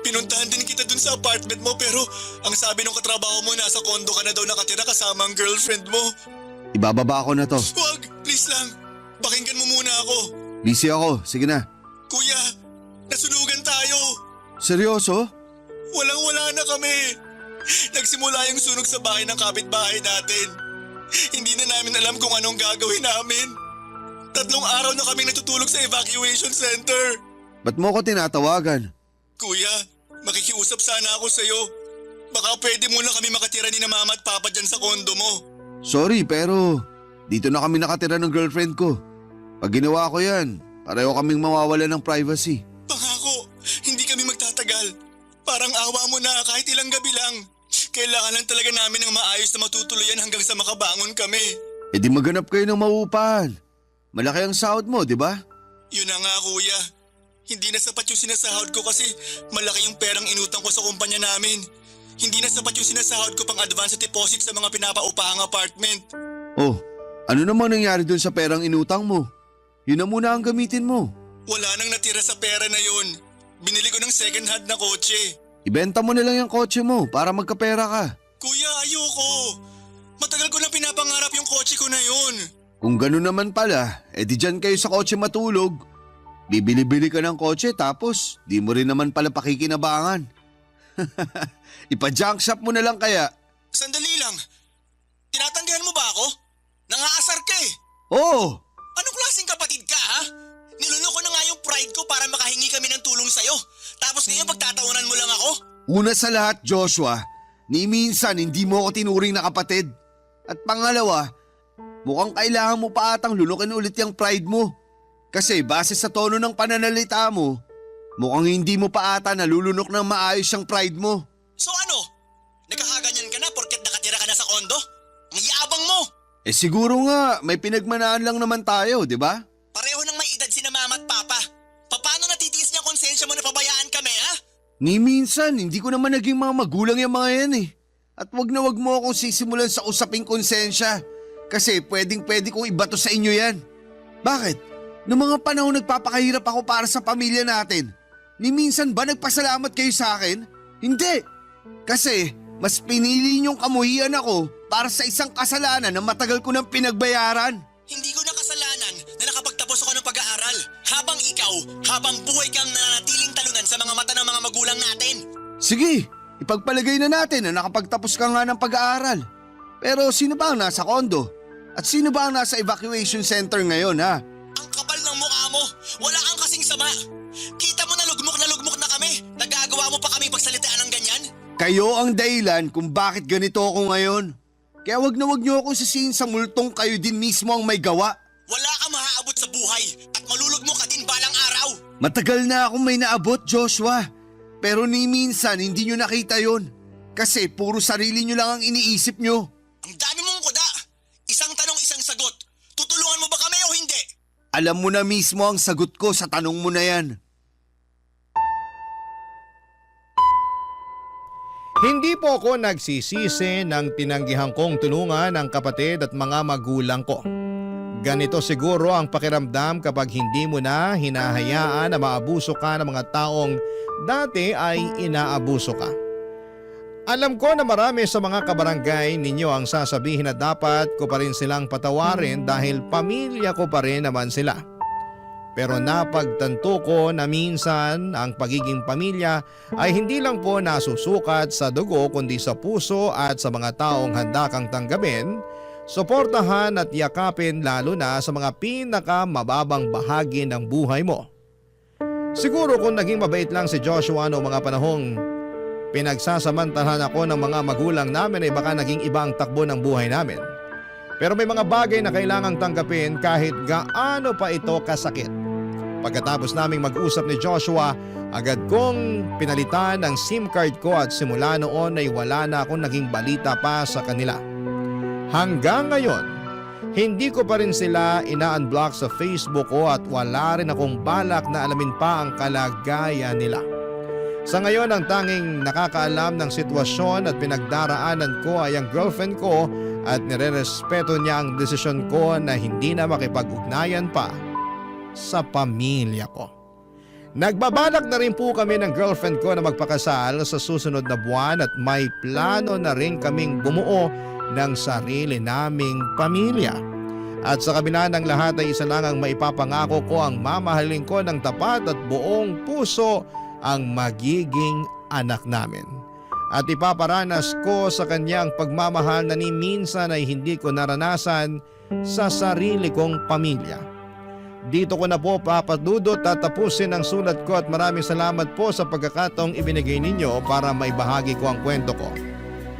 [SPEAKER 6] Pinuntahan din kita dun sa apartment mo pero ang sabi ng katrabaho mo nasa kondo ka na daw nakatira kasama ang girlfriend mo.
[SPEAKER 5] Ibababa ko na to.
[SPEAKER 6] Wag, please lang. Pakinggan mo muna ako.
[SPEAKER 5] Busy ako. Sige na.
[SPEAKER 6] Kuya, nasunugan tayo.
[SPEAKER 5] Seryoso?
[SPEAKER 6] Walang-wala na kami. Nagsimula yung sunog sa bahay ng kapitbahay natin. Hindi na namin alam kung anong gagawin namin. 3 araw na kami natutulog sa evacuation center.
[SPEAKER 5] Ba't mo ko tinatawagan?
[SPEAKER 6] Kuya, makikiusap sana ako sa'yo. Baka pwede muna kami makatira ni na mama at papa dyan sa kondo mo.
[SPEAKER 5] Sorry pero dito na kami nakatira ng girlfriend ko. Pag ginawa ko yan, pareho kaming mawawala ng privacy.
[SPEAKER 6] Pangako, hindi kami magtatagal. Parang awa mo na kahit ilang gabi lang. Kailangan lang talaga namin ng maayos na matutuluyan hanggang sa makabangon kami.
[SPEAKER 5] E di maghanap kayo ng mauupahan. Malaki ang sahod mo, di ba?
[SPEAKER 6] Yun na nga kuya. Hindi na sapat yung sinasahod ko kasi malaki yung perang inutang ko sa kumpanya namin. Hindi na sapat yung sinasahod ko pang advance deposit sa mga pinapaupahang apartment.
[SPEAKER 5] Oh, ano namang nangyari dun sa perang inutang mo? Yun na muna ang gamitin mo.
[SPEAKER 6] Wala nang natira sa pera na yun. Binili ko ng second hand na kotse.
[SPEAKER 5] Ibenta mo na lang yung kotse mo para magkapera ka.
[SPEAKER 6] Kuya, ayoko. Matagal ko na pinapangarap yung kotse ko na yun.
[SPEAKER 5] Kung gano'n naman pala, edi dyan kayo sa kotse matulog. Bibili-bili ka ng kotse tapos di mo rin naman pala pakikinabangan. Ipa-junk shop mo na lang kaya.
[SPEAKER 6] Sandali lang. Tinatanggihan mo ba ako? Nangaasar ka eh.
[SPEAKER 5] Oo,
[SPEAKER 6] Anong klaseng kapatid ka ha? Nilunok ko na nga yung pride ko para makahingi kami ng tulong sa'yo. Tapos ngayon pagtatawanan mo lang ako?
[SPEAKER 5] una sa lahat Joshua, ni minsan hindi mo ako tinuring na kapatid. At pangalawa, mukhang kailangan mo pa atang lunukin ulit yung pride mo. Kasi base sa tono ng pananalita mo, mukhang hindi mo pa ata nalulunok ng maayos yung pride mo.
[SPEAKER 6] So ano? Nagkakaganyan ka na porket nakatira ka na sa kondo? Ang yabang mo!
[SPEAKER 5] Eh siguro nga, may pinagmanaan lang naman tayo, di ba?
[SPEAKER 6] Pareho nang may edad sina mama at papa. Paano natitiis niya konsensya mo na pabayaan kami ha?
[SPEAKER 5] Ni minsan, hindi ko naman naging mga magulang yung mga yan eh. At wag na wag mo akong sisimulan sa usaping konsensya. Kasi pwedeng kong ibato sa inyo yan. Bakit? Noong mga panahon nagpapakahirap ako para sa pamilya natin, ni minsan ba nagpasalamat kayo sa akin? Hindi. Kasi mas pinili niyong kamuhian ako para sa isang kasalanan na matagal ko nang pinagbayaran.
[SPEAKER 6] Hindi ko na kasalanan na nakapagtapos ako ng pag-aaral. Habang ikaw, habang buhay kang nananatiling talunan sa mga mata ng mga magulang natin.
[SPEAKER 5] Sige, ipagpalagay na natin na nakapagtapos ka nga ng pag-aaral. Pero sino ba ang nasa kondo? At sino ba ang nasa evacuation center ngayon ha?
[SPEAKER 6] Ang kapal ng mukha mo, wala kang kasing sama. Kita mo na lugmok na kami. Nagagawa mo pa kami pagsalitaan ng ganyan?
[SPEAKER 5] Kayo ang dahilan kung bakit ganito ako ngayon. Kaya wag na wag niyo akong sisihin sa multong kayo din mismo ang may gawa.
[SPEAKER 6] Wala kang maaabot sa buhay at malulugmok ka din balang araw.
[SPEAKER 5] Matagal na akong may naabot, Joshua. Pero ni minsan hindi nyo nakita yon. Kasi puro sarili nyo lang ang iniisip nyo.
[SPEAKER 6] Ang dami mong kuda. Isang tanong, isang sagot. Tutulungan mo ba kami o hindi?
[SPEAKER 5] Alam mo na mismo ang sagot ko sa tanong mo na yan.
[SPEAKER 3] Hindi po ako nagsisisi nang tinanggihan kong tulungan ang kapatid at mga magulang ko. Ganito siguro ang pakiramdam kapag hindi mo na hinahayaan na maabuso ka ng mga taong dati ay inaabuso ka. Alam ko na marami sa mga kabarangay ninyo ang sasabihin na dapat ko pa rin silang patawarin dahil pamilya ko pa rin naman sila. Pero napagtanto ko na minsan ang pagiging pamilya ay hindi lang po nasusukat sa dugo kundi sa puso at sa mga taong handa kang tanggapin, suportahan at yakapin lalo na sa mga pinakamababang bahagi ng buhay mo. Siguro kung naging mabait lang si Joshua noong mga panahong pinagsasamantalahan ako ng mga magulang namin ay baka naging iba ang takbo ng buhay namin. Pero may mga bagay na kailangang tanggapin kahit gaano pa ito kasakit. Pagkatapos naming mag-usap ni Joshua, agad kong pinalitan ang SIM card ko at simula noon ay wala na akong naging balita pa sa kanila. Hanggang ngayon, hindi ko pa rin sila ina-unblock sa Facebook ko at wala rin akong balak na alamin pa ang kalagayan nila. Sa ngayon, ang tanging nakakaalam ng sitwasyon at pinagdaraanan ko ay ang girlfriend ko at nirerespeto niya ang desisyon ko na hindi na makipag-ugnayan pa sa pamilya ko. Nagbabalak na rin po kami ng girlfriend ko na magpakasal sa susunod na buwan at may plano na rin kaming bumuo ng sarili naming pamilya. At sa kabila ng lahat ay isa lang ang maipapangako ko, ang mamahalin ko ng tapat at buong puso ang magiging anak namin. At ipaparanas ko sa kanya ang pagmamahal na ni minsan ay hindi ko naranasan sa sarili kong pamilya. Dito ko na po papadudot at tapusin ang sulat ko at maraming salamat po sa pagkakataong ibinigay ninyo para maibahagi ko ang kwento ko.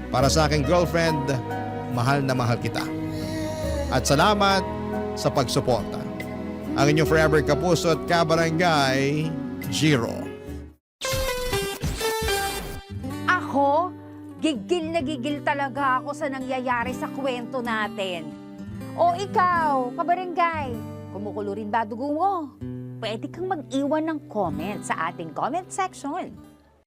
[SPEAKER 3] Para sa aking girlfriend, mahal na mahal kita. At salamat sa pagsuporta. Ang inyong forever kapuso at kabarangay, Jiro.
[SPEAKER 7] Ako, gigil na gigil talaga ako sa nangyayari sa kwento natin. O ikaw, kabarangay, kumukulo rin ba dugo mo? Pwede kang mag-iwan ng comment sa ating comment section.